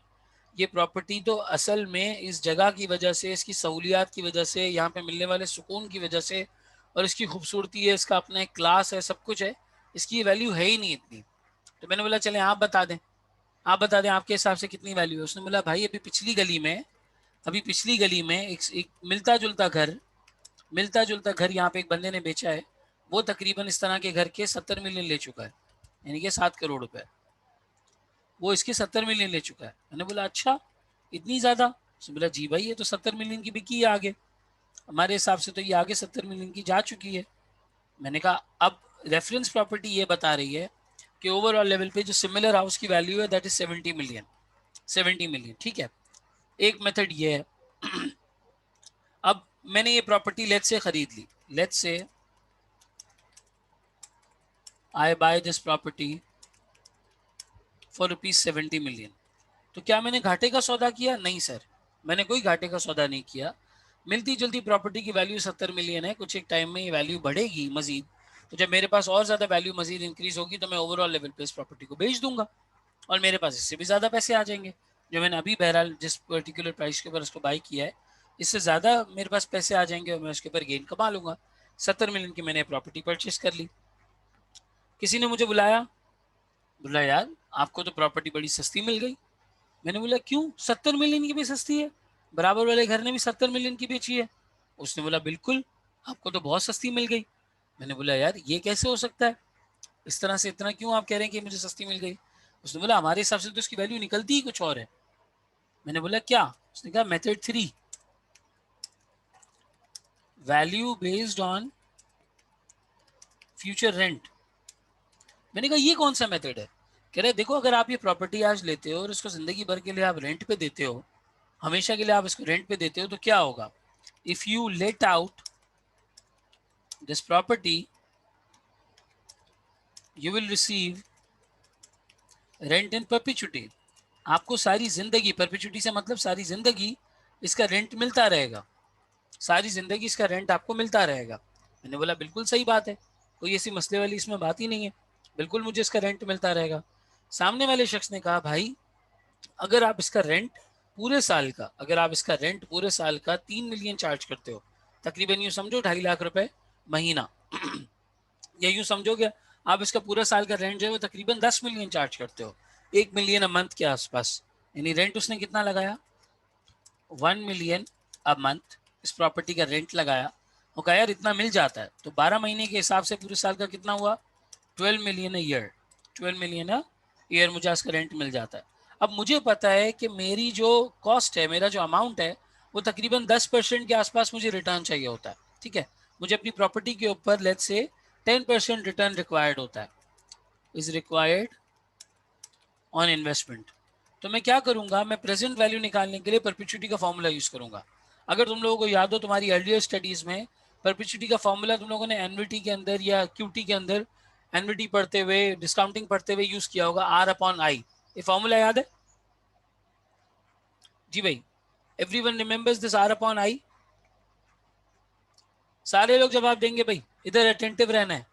ये प्रॉपर्टी तो असल में इस जगह की वजह से, इसकी सहूलियात की वजह से, यहाँ पे मिलने वाले सुकून की वजह से, और इसकी खूबसूरती है, इसका अपना एक क्लास है, सब कुछ है, इसकी वैल्यू है ही नहीं इतनी। तो मैंने बोला चले आप बता दें, आप बता दें आपके हिसाब से कितनी वैल्यू है। उसने बोला भाई अभी पिछली गली में, अभी पिछली गली में एक मिलता जुलता घर, मिलता जुलता घर यहाँ पे एक बंदे ने बेचा है, वो तकरीबन इस तरह के घर के 70 मिलियन ले चुका है, यानी कि 7 करोड़ रुपए, वो इसके 70 मिलियन ले चुका है। मैंने बोला अच्छा इतनी ज़्यादा? उसने बोला जी भाई ये तो 70 मिलियन की बिकी है आगे, हमारे हिसाब से तो ये आगे 70 मिलियन की जा चुकी है। मैंने कहा अब रेफरेंस प्रॉपर्टी ये बता रही है कि ओवरऑल लेवल पे जो सिमिलर हाउस की वैल्यू है दैट इज 70 मिलियन, 70 मिलियन, ठीक है। एक मेथड ये है। अब मैंने ये प्रॉपर्टी लेट से खरीद ली, let say I buy this property for rupees 70 million. तो क्या मैंने घाटे का सौदा किया? नहीं सर, मैंने कोई घाटे का सौदा नहीं किया। मिलती जुलती प्रॉपर्टी की वैल्यू 70 मिलियन है, कुछ एक टाइम में ये वैल्यू बढ़ेगी मजीद, तो जब मेरे पास और ज़्यादा वैल्यू मजीद इंक्रीज होगी तो मैं ओवरऑल लेवल पे इस प्रॉपर्टी को बेच दूंगा, और मेरे पास इससे भी ज़्यादा पैसे आ जाएंगे। जो मैंने अभी बहरहाल जिस पर्टिकुलर प्राइस के ऊपर उसको बाई किया है, इससे ज़्यादा मेरे पास पैसे आ जाएंगे और मैं उसके ऊपर गेन कमा लूँगा। 70 मिलियन की मैंने प्रॉपर्टी परचेस कर ली। किसी ने मुझे बुलाया, बोला यार आपको तो प्रॉपर्टी बड़ी सस्ती मिल गई। मैंने बोला क्यों, 70 मिलियन की भी सस्ती है? बराबर वाले घर ने भी 70 मिलियन की बेची है। उसने बोला बिल्कुल, आपको तो बहुत सस्ती मिल गई। मैंने बोला यार ये कैसे हो सकता है, इस तरह से इतना क्यों आप कह रहे हैं कि मुझे सस्ती मिल गई। उसने बोला हमारे हिसाब से तो इसकी वैल्यू निकलती ही कुछ और है। मैंने बोला क्या। उसने कहा method 3, value based on future rent. मैंने कहा ये कौन सा मेथड है। कह रहे देखो अगर आप ये प्रॉपर्टी आज लेते हो और इसको जिंदगी भर के लिए आप रेंट पे देते हो, हमेशा के लिए आप इसको रेंट पे देते हो, तो क्या होगा। If you let out this property you will receive rent in perpetuity. आपको सारी जिंदगी, परपिचुटी से मतलब सारी जिंदगी इसका रेंट मिलता रहेगा, सारी जिंदगी इसका रेंट आपको मिलता रहेगा। मैंने बोला बिल्कुल सही बात है, कोई ऐसी मसले वाली इसमें बात ही नहीं है, बिल्कुल मुझे इसका रेंट मिलता रहेगा। सामने वाले शख्स ने कहा भाई अगर आप इसका रेंट पूरे साल का, अगर आप इसका रेंट पूरे साल का 3 मिलियन चार्ज करते हो, तकरीबन यूँ समझो 2.5 लाख रुपए महीना, या यूँ समझोगे आप इसका पूरा साल का रेंट जो है वो तकरीबन 10 मिलियन चार्ज करते हो, 1 मिलियन अ मंथ के आसपास। यानी रेंट उसने कितना लगाया, 1 मिलियन अ मंथ इस प्रॉपर्टी का रेंट लगाया। वो कहा यार इतना मिल जाता है, तो 12 महीने के हिसाब से पूरे साल का कितना हुआ, 12 million a year, 12 million a year मुझे इसका रेंट मिल जाता है। अब मुझे पता है कि मेरी जो कॉस्ट है, मेरा जो अमाउंट है, वो तकरीबन 10% के आसपास मुझे रिटर्न चाहिए होता है। ठीक है, मुझे अपनी प्रॉपर्टी के ऊपर लेट्स से 10% रिटर्न रिक्वायर्ड होता है, इज रिक्वायर्ड ऑन इन्वेस्टमेंट। तो मैं क्या करूंगा, मैं प्रेजेंट वैल्यू निकालने के लिए परपिचुटी का फॉर्मूला यूज करूंगा। अगर तुम लोगों को याद हो तुम्हारी अर्लियर स्टडीज में, परपिचुटी का फॉर्मूला तुम लोगों ने एनवीटी के अंदर या क्यूटी के अंदर एनवीटी पढ़ते हुए, डिस्काउंटिंग पढ़ते हुए यूज किया होगा, आर अपॉन आई। ये फॉर्मूला याद है जी भाई, everyone remembers this R upon I. सारे लोग जवाब देंगे भाई, इधर अटेंटिव रहना है,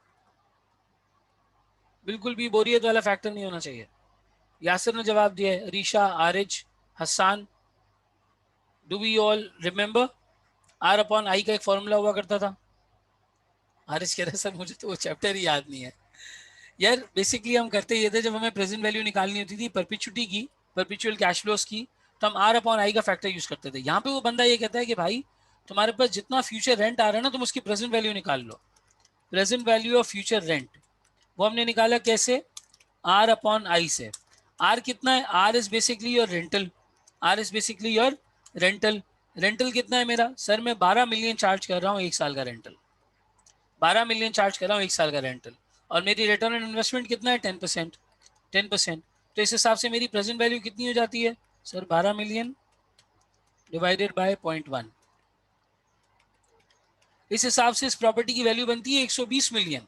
बिल्कुल भी बोरियत वाला फैक्टर नहीं होना चाहिए। यासिर ने जवाब दिया है, Risha, Ariz, Hasan, do we all remember R upon I का एक फॉर्मूला हुआ करता था। आरिज कह रहे सर मुझे तो वो चैप्टर ही याद नहीं है। यार बेसिकली हम करते ये थे, जब हमें प्रेजेंट वैल्यू निकालनी होती थी परपिचुटी की, परपिचुअल कैश फ्लोस की, तो हम आर अपॉन आई का फैक्टर यूज करते थे। यहाँ पे वो बंदा ये कहता है कि भाई तुम्हारे पास जितना फ्यूचर रेंट आ रहा है ना, तुम उसकी प्रेजेंट वैल्यू निकाल लो, present value of future rent. वो हमने निकाला कैसे, आर अपॉन आई से। आर कितना है, R is basically your rental, R is basically your rental. Rental कितना है मेरा, सर मैं 12 मिलियन चार्ज कर रहा हूँ एक साल का रेंटल, 12 मिलियन चार्ज कर रहा हूँ एक साल का रेंटल, और मेरी रिटर्न ऑन इन्वेस्टमेंट कितना है, 10%, 10%। तो इस हिसाब से मेरी प्रेजेंट वैल्यू कितनी हो जाती है सर, 12 मिलियन डिवाइडेड बाय 0.1। इस हिसाब से इस प्रॉपर्टी की वैल्यू बनती है 120 मिलियन।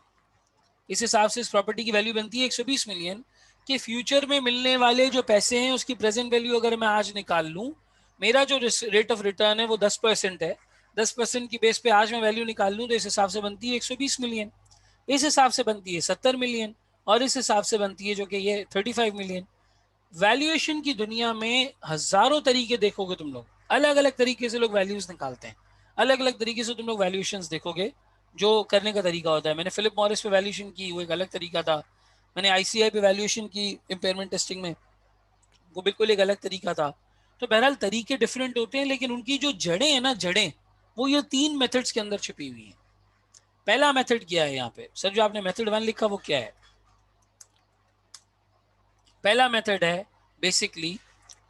इस हिसाब से इस प्रॉपर्टी की वैल्यू बनती है 120 मिलियन। कि फ्यूचर में मिलने वाले जो पैसे हैं उसकी प्रेजेंट वैल्यू अगर मैं आज निकाल लूँ, मेरा जो रेट ऑफ रिटर्न है वो 10% है, 10% की बेस पे आज मैं वैल्यू निकाल लूँ, तो इस हिसाब से बनती है 120 मिलियन, इस हिसाब से बनती है 70 मिलियन, और इस हिसाब से बनती है जो कि ये 35 मिलियन। वैल्यूएशन की दुनिया में हजारों तरीके देखोगे तुम लोग, अलग अलग तरीके से लोग वैल्यूज निकालते हैं, अलग अलग तरीके से तुम लोग वैल्यूएशंस देखोगे, जो करने का तरीका होता है। मैंने फिलिप मॉरिस पे वैल्यूएशन की, वो एक अलग तरीका था। मैंने आईसीआई पे वैल्यूएशन की इम्पेयरमेंट टेस्टिंग में, वो बिल्कुल एक अलग तरीका था। तो बहरहाल तरीके डिफरेंट होते हैं, लेकिन उनकी जो जड़ें हैं ना, जड़ें वो ये 3 मेथड्स के अंदर छिपी हुई हैं। पहला मेथड क्या है यहाँ पे सर, जो आपने मेथड 1 लिखा वो क्या है, पहला मेथड है बेसिकली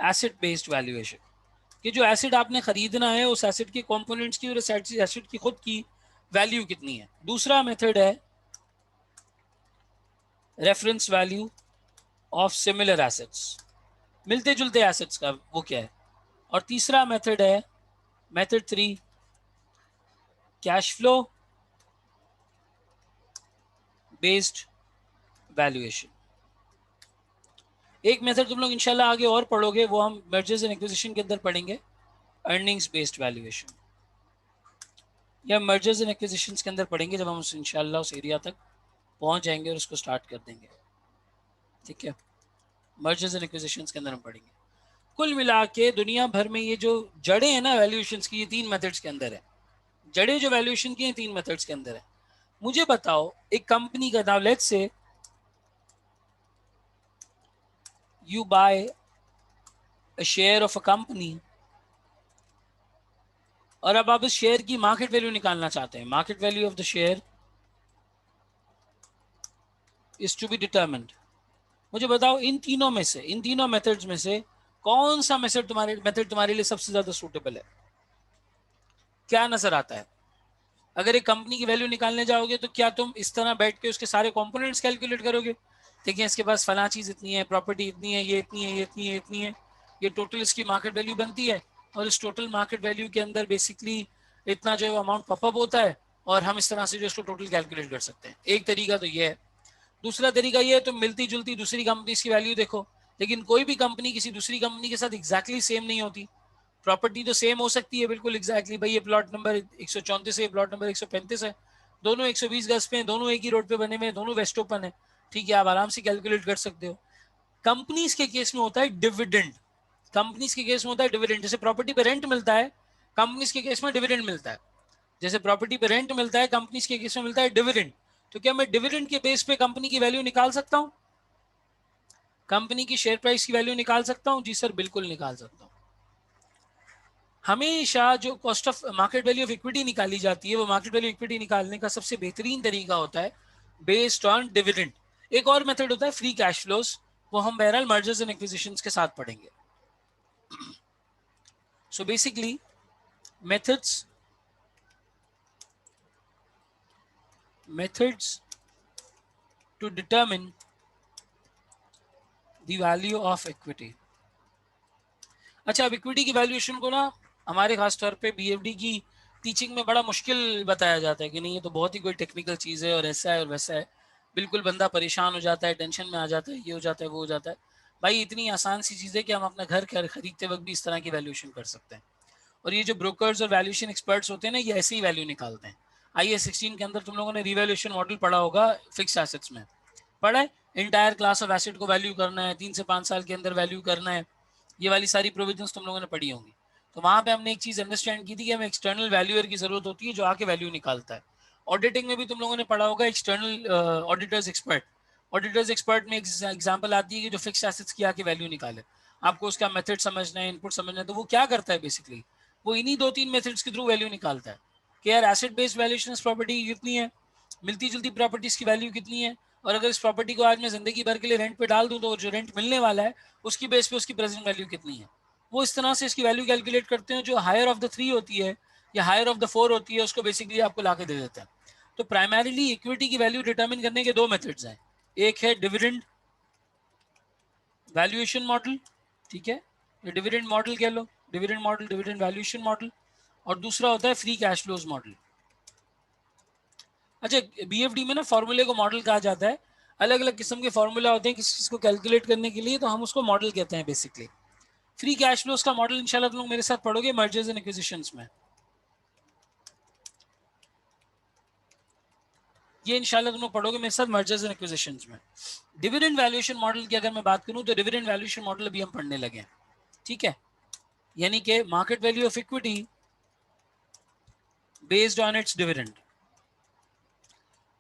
एसेट बेस्ड वैल्यूएशन, कि जो एसिड आपने खरीदना है उस एसिड के कंपोनेंट्स की और उस एसिड की खुद की वैल्यू कितनी है। दूसरा मेथड है reference value of similar assets, मिलते जुलते एसेट्स का वो क्या है। और तीसरा मेथड है method 3, cash flow based valuation. एक मेथड तुम लोग इंशाल्लाह आगे और पढ़ोगे, वो हम मर्जर्स एंड एक्विजिशन के अंदर पढ़ेंगे, अर्निंग्स बेस्ड वैल्यूएशन, या मर्जर्स एंड एक्विजिशन के अंदर पढ़ेंगे जब हम इंशाल्लाह उस एरिया तक पहुंच जाएंगे और उसको स्टार्ट कर देंगे। ठीक है, मर्जर्स एंड एक्विजिशंस के अंदर हम पढ़ेंगे। कुल मिला के दुनिया भर में ये जो जड़ें हैं ना वैल्यूएशंस की, ये 3 मेथड्स के अंदर है। जड़ें जो वैल्यूएशन की हैं 3 मेथड्स के अंदर है। मुझे बताओ एक कंपनी का नाम, let's say you buy a share of a company और अब आप इस शेयर की मार्केट वैल्यू निकालना चाहते हैं। Market value of the share is to be determined. मुझे बताओ इन तीनों में से, इन तीनों मेथड्स में से कौन सा मेथड तुम्हारे लिए सबसे ज्यादा सूटेबल है? क्या नजर आता है? अगर एक कंपनी की वैल्यू निकालने जाओगे तो क्या तुम इस तरह बैठ के उसके सारे कंपोनेंट्स कैलकुलेट करोगे? देखिए इसके पास फला चीज इतनी है, प्रॉपर्टी इतनी है, ये इतनी है, ये इतनी है, इतनी है, ये टोटल इसकी मार्केट वैल्यू बनती है। और इस टोटल मार्केट वैल्यू के अंदर बेसिकली इतना जो है अमाउंट पॉपअप होता है और हम इस तरह से जो इसको टोटल कैलकुलेट कर सकते हैं। एक तरीका तो ये है। दूसरा तरीका ये है तुम मिलती जुलती दूसरी कंपनीज की वैल्यू देखो, लेकिन कोई भी कंपनी किसी दूसरी कंपनी के साथ एग्जैक्टली सेम नहीं होती। प्रॉपर्टी तो सेम हो सकती है बिल्कुल एग्जैक्टली, भाई ये प्लॉट नंबर 134 है, प्लॉट नंबर 135 है, दोनों 120 गज पे हैं, दोनों एक ही रोड पे बने हुए हैं, दोनों वेस्ट ओपन है, ठीक है, आप आराम से कैलकुलेट कर सकते हो। कंपनीज के केस में होता है डिविडेंड। कंपनीज के केस में होता है डिविडेंड। जैसे प्रॉपर्टी पे रेंट मिलता है, कंपनीज के केस में डिविडेंड मिलता है। जैसे प्रॉपर्टी पे रेंट मिलता है, कंपनीज के केस में मिलता है डिविडेंड। तो क्या मैं डिविडेंड के बेस पे कंपनी की वैल्यू निकाल सकता हूँ? कंपनी की शेयर प्राइस की वैल्यू निकाल सकता हूँ? जी सर बिल्कुल निकाल सकता हूँ। हमेशा जो cost of market value of equity निकाली जाती है, वो मार्केट वैल्यू इक्विटी निकालने का सबसे बेहतरीन तरीका होता है बेस्ड ऑन डिविडेंड। एक और मेथड होता है फ्री कैश फ्लोज, वो हम बहरहाल मर्जर्स एंड एक्विजिशंस के साथ पढ़ेंगे। So basically methods to determine the value of equity। अच्छा, अब इक्विटी की वैल्यूएशन को ना हमारे खास तौर पे बीएफडी की टीचिंग में बड़ा मुश्किल बताया जाता है कि नहीं ये तो बहुत ही कोई टेक्निकल चीज़ है और ऐसा है और वैसा है, बिल्कुल बंदा परेशान हो जाता है, टेंशन में आ जाता है, ये हो जाता है, वो हो जाता है। भाई इतनी आसान सी चीज़ है कि हम अपना घर खरीदते वक्त भी इस तरह की वैल्यूएशन कर सकते हैं। और ये जो ब्रोकर्स और वैल्यूएशन एक्सपर्ट्स होते हैं ना, ये ऐसे ही वैल्यू निकालते हैं। IAS 16 के अंदर तुम लोगों ने रिवैल्यूएशन मॉडल पढ़ा होगा फिक्स एसेट्स में, पढ़ा है। इंटायर क्लास ऑफ एसेट को वैल्यू करना है, 3 से 5 साल के अंदर वैल्यू करना है, ये वाली सारी प्रोविजंस तुम लोगों ने पढ़ी होंगी। तो वहां पे हमने एक चीज अंडरस्टैंड की थी कि हमें एक्सटर्नल वैल्यूअर की जरूरत होती है जो आके वैल्यू निकालता है। ऑडिटिंग में भी तुम लोगों ने पढ़ा होगा external auditors expert. Auditors expert में एग्जाम्पल आती है कि जो फिक्स एसेट्स की आके वैल्यू निकाले। आपको उसका मेथड समझना है, इनपुट समझना है, तो वो क्या करता है बेसिकली, वो इन्हीं 2-3 मेथड्स के थ्रू वैल्यू निकालता है कि यार एसेट बेस्ड वैल्यूएशन प्रॉपर्टी कितनी है, मिलती जुलती प्रॉपर्टीज की वैल्यू कितनी है, और अगर इस प्रॉपर्टी को आज मैं जिंदगी भर के लिए रेंट पे डाल दूं तो जो रेंट मिलने वाला है उसकी बेस पे उसकी प्रेजेंट वैल्यू कितनी है। वो इस तरह से इसकी वैल्यू कैलकुलेट करते हैं। जो हायर ऑफ द 3 होती है या हायर ऑफ द 4 होती है उसको बेसिकली आपको ला के दे देते हैं। तो प्राइमरीली इक्विटी की वैल्यू डिटर्मिन करने के 2 मेथड्स हैं। एक है डिविडेंड वैल्यूएशन मॉडल, ठीक है, ये डिविडेंड मॉडल कह लो, dividend model, dividend valuation model. और दूसरा होता है फ्री कैश फ्लोज मॉडल। अच्छा, बीएफडी में ना फॉर्मूले को मॉडल कहा जाता है। अलग अलग किस्म के फॉर्मूला होते हैं किसी चीज को कैलकुलेट करने के लिए, तो हम उसको मॉडल कहते हैं बेसिकली। फ्री कैश फ्लोज का मॉडल इंशाल्लाह तुम लोग मेरे साथ पढ़ोगे मर्जर्स एंड एक्विजिशंस में। ये इंशाल्लाह तुम लोग पढ़ोगे मेरे साथ मर्जर्स एंड एक्विजिशंस में। डिविडेंड वैल्यूएशन मॉडल की अगर मैं बात करूं तो डिविडेंड वैल्यूएशन मॉडल अभी हम पढ़ने लगे हैं, ठीक है। यानी कि market value of equity based on it's dividend.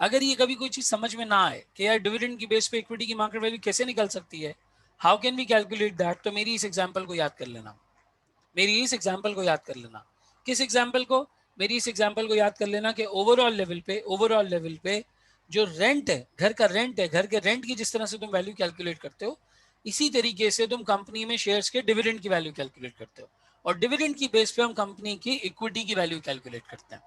अगर ये कभी कोई चीज समझ में ना आए कि यार डिविडेंड की बेस पे इक्विटी की मार्केट वैल्यू कैसे निकल सकती है, how can we calculate that, तो मेरी इस एग्जांपल को याद कर लेना। मेरी इस एग्जांपल को याद कर लेना। किस एग्जांपल को? मेरी इस एग्जांपल को याद कर लेना कि ओवरऑल लेवल पे जो रेंट है, घर का रेंट है, घर के रेंट की जिस तरह से तुम वैल्यू कैलकुलेट करते हो, इसी तरीके से तुम कंपनी में शेयर्स के डिविडेंड की वैल्यू कैलकुलेट करते हो। और डिविडेंड की बेस पे हम कंपनी की इक्विटी की वैल्यू कैलकुलेट करते हैं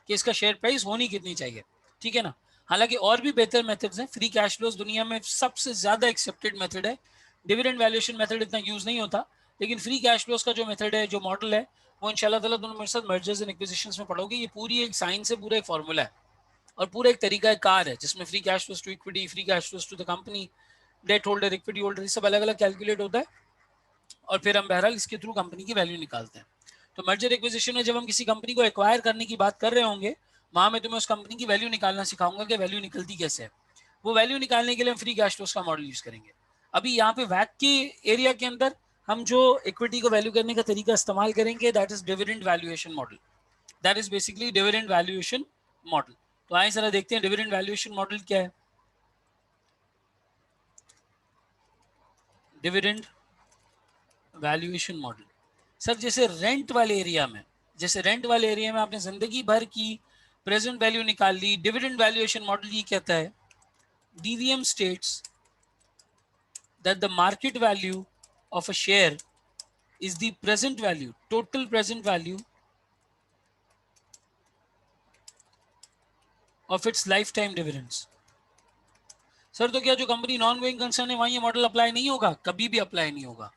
कि इसका शेयर प्राइस होनी कितनी चाहिए, ठीक है ना। हालांकि और भी बेहतर मेथड्स हैं। फ्री कैश फ्लोज दुनिया में सबसे ज्यादा एक्सेप्टेड मेथड है। डिविडेंड वैल्यूएशन मेथड इतना यूज नहीं होता, लेकिन फ्री कैश फ्लोज का जो मेथड है, जो मॉडल है, वो इंशाल्लाह ताला दोनों मेरे साथ मर्जर्स एंड एक्विजिशंस में पढ़ोगे। ये पूरी एक साइंस है, पूरा एक फॉर्मूला है और पूरा एक तरीका कार है जिसमें free cash flows to equity, free cash flows to the company, debt holder, equity holder, ये सब अलग अलग कैलकुलेट होता है और फिर हम बहरहाल इसके थ्रू कंपनी की वैल्यू निकालते हैं। तो मर्जर एक्विजिशन में जब हम किसी कंपनी को एक्वायर करने की बात कर रहे होंगे, वहां मैं तुम्हें उस कंपनी की वैल्यू निकालना सिखाऊंगा कि वैल्यू निकलती कैसे है। वो वैल्यू निकालने के लिए हम फ्री कैश फ्लोज का मॉडल यूज करेंगे। अभी यहाँ पे वैक के एरिया के अंदर हम जो इक्विटी को वैल्यू करने का तरीका इस्तेमाल करेंगे, that is dividend valuation model. That is basically dividend valuation model. तो आइए जरा देखते हैं डिविडेंड वैल्यूएशन मॉडल क्या है। डिविडेंड वैल्यूएशन मॉडल, सर जैसे रेंट वाले एरिया में जैसे रेंट वाले एरिया में आपने जिंदगी भर की प्रेजेंट वैल्यू निकाल ली, डिविडेंड वैल्यूएशन मॉडल ये कहता है, DVM states that the market value of a share is the present value, total present value of its lifetime dividends. Sir तो क्या जो कंपनी नॉन गोइंग कंसर्न है वहाँ ये मॉडल अप्लाई नहीं होगा? कभी भी अप्लाई नहीं होगा,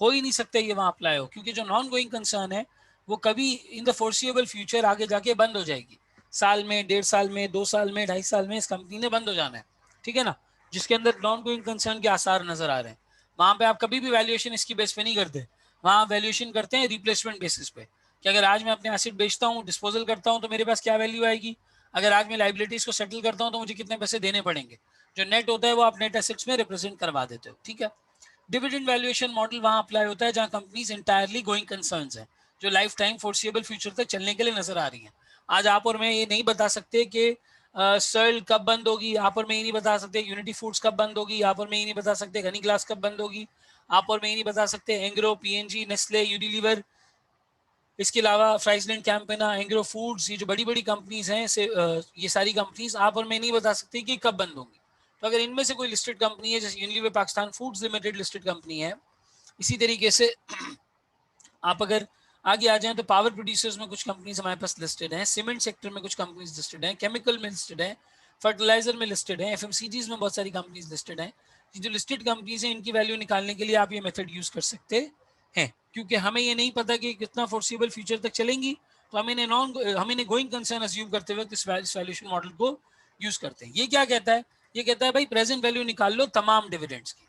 हो ही नहीं सकता ये वहाँ अप्लाई हो, क्योंकि जो नॉन गोइंग कंसर्न है वो कभी इन द फोर्सिएबल फ्यूचर आगे जाके बंद हो जाएगी, साल में, 1.5 साल में, 2 साल में, 2.5 साल में इस कंपनी ने बंद हो जाना है, ठीक है ना, जिसके अंदर नॉन गोइंग कंसर्न के आसार नजर आ रहे हैं। वहाँ पे आप कभी भी वैल्यूएशन इसकी बेस पे नहीं करते, वहाँ वैल्यूएशन करते हैं रिप्लेसमेंट बेसिस पे, कि अगर आज मैं अपने एसेट बेचता हूँ, डिस्पोजल करता हूँ, तो मेरे पास क्या वैल्यू आएगी, अगर आज मैं लाइबिलिटीज को सेटल करता हूँ तो मुझे कितने पैसे देने पड़ेंगे, जो नेट होता है वो आप नेट एसेट्स में रिप्रेजेंट करवा देते हो, ठीक है। डिविडेंड वैल्यूएशन मॉडल वहां अप्लाई होता है जहां कंपनीज इंटायरली गोइंग कंसर्न्स हैं, जो लाइफ टाइम फोर्सिएबल फ्यूचर तक चलने के लिए नजर आ रही हैं। आज आप और मैं ये नहीं बता सकते कि सर्ल कब बंद होगी, आप और मैं ये नहीं बता सकते यूनिटी फूड्स कब बंद होगी, आप और मैं ये नहीं बता सकते हनी ग्लास कब बंद होगी, आप और मैं ये नहीं बता सकते एंग्रो, PNG, नेस्ले, यूनिलीवर, इसके अलावा फ्राइजलैंड, कैंपेना, एंग्रो फूड्स, ये जो बड़ी बड़ी कंपनीज हैं ये सारी कंपनीज आप और मैं नहीं बता सकते कि कब बंद होंगी। तो अगर इनमें से कोई लिस्टेड कंपनी है, जैसे Unilever Pakistan foods limited listed company है, इसी तरीके से आप अगर आगे आ जाएं तो पावर प्रोड्यूसर्स में कुछ कंपनीज हमारे पास लिस्टेड हैं, सीमेंट सेक्टर में कुछ कंपनीज लिस्टेड हैं, केमिकल में लिस्टेड हैं, फर्टिलाइजर में लिस्टेड हैं, FMCGs में बहुत सारी कंपनीज लिस्टेड हैं। जो लिस्टेड कंपनीज हैं इनकी वैल्यू निकालने के लिए आप ये मेथड यूज कर सकते हैं, क्योंकि हमें ये नहीं पता कि कितना फोर्सिबल फ्यूचर तक चलेंगी, तो हम इन्हें गोइंग कंसर्न अज्यूम करते हुए इस वैल्यूएशन मॉडल को यूज करते हैं। ये क्या कहता है, ये कहता है भाई प्रेजेंट वैल्यू निकाल लो तमाम डिविडेंड्स की,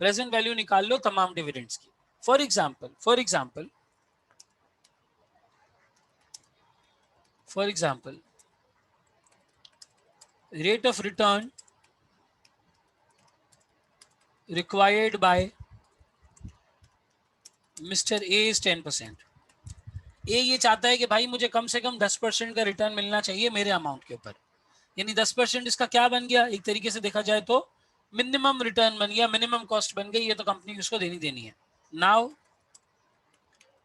प्रेजेंट वैल्यू निकाल लो तमाम डिविडेंड्स की। For example rate of return required by Mr. A is 10%. ए ये चाहता है कि भाई मुझे कम से कम 10% का रिटर्न मिलना चाहिए मेरे अमाउंट के ऊपर, यानी 10% इसका क्या बन गया, एक तरीके से देखा जाए तो मिनिमम रिटर्न बन गया, मिनिमम कॉस्ट बन गई, ये तो कंपनी उसको देनी है। Now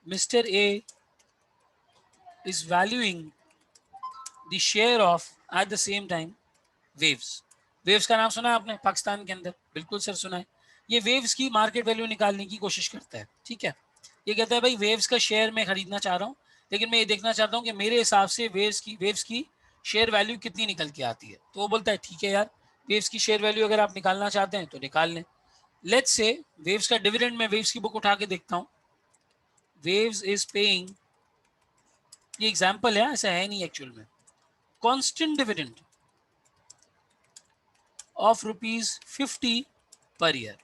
mister A is valuing the share of eight the same time waves. Waves का नाम सुना है आपने पाकिस्तान के अंदर? बिल्कुल सर सुना है। ये वेव्स की मार्केट वैल्यू निकालने की कोशिश करता है, ठीक है। ये कहता है भाई वेव्स का शेयर मैं खरीदना चाह रहा हूँ, लेकिन मैं ये देखना चाहता हूँ कि मेरे हिसाब से वेव्स की शेयर वैल्यू कितनी निकल के आती है। तो वो बोलता है ठीक है यार, वेव्स की शेयर वैल्यू अगर आप निकालना चाहते हैं तो निकाल लें। लेट्स से वेव्स का डिविडेंड, मैं वेव्स की बुक उठा के देखता हूँ, वेव्स इज पेइंग, ये एग्जाम्पल है, ऐसा है नहीं एक्चुअल में, constant dividend of ₹50 per year.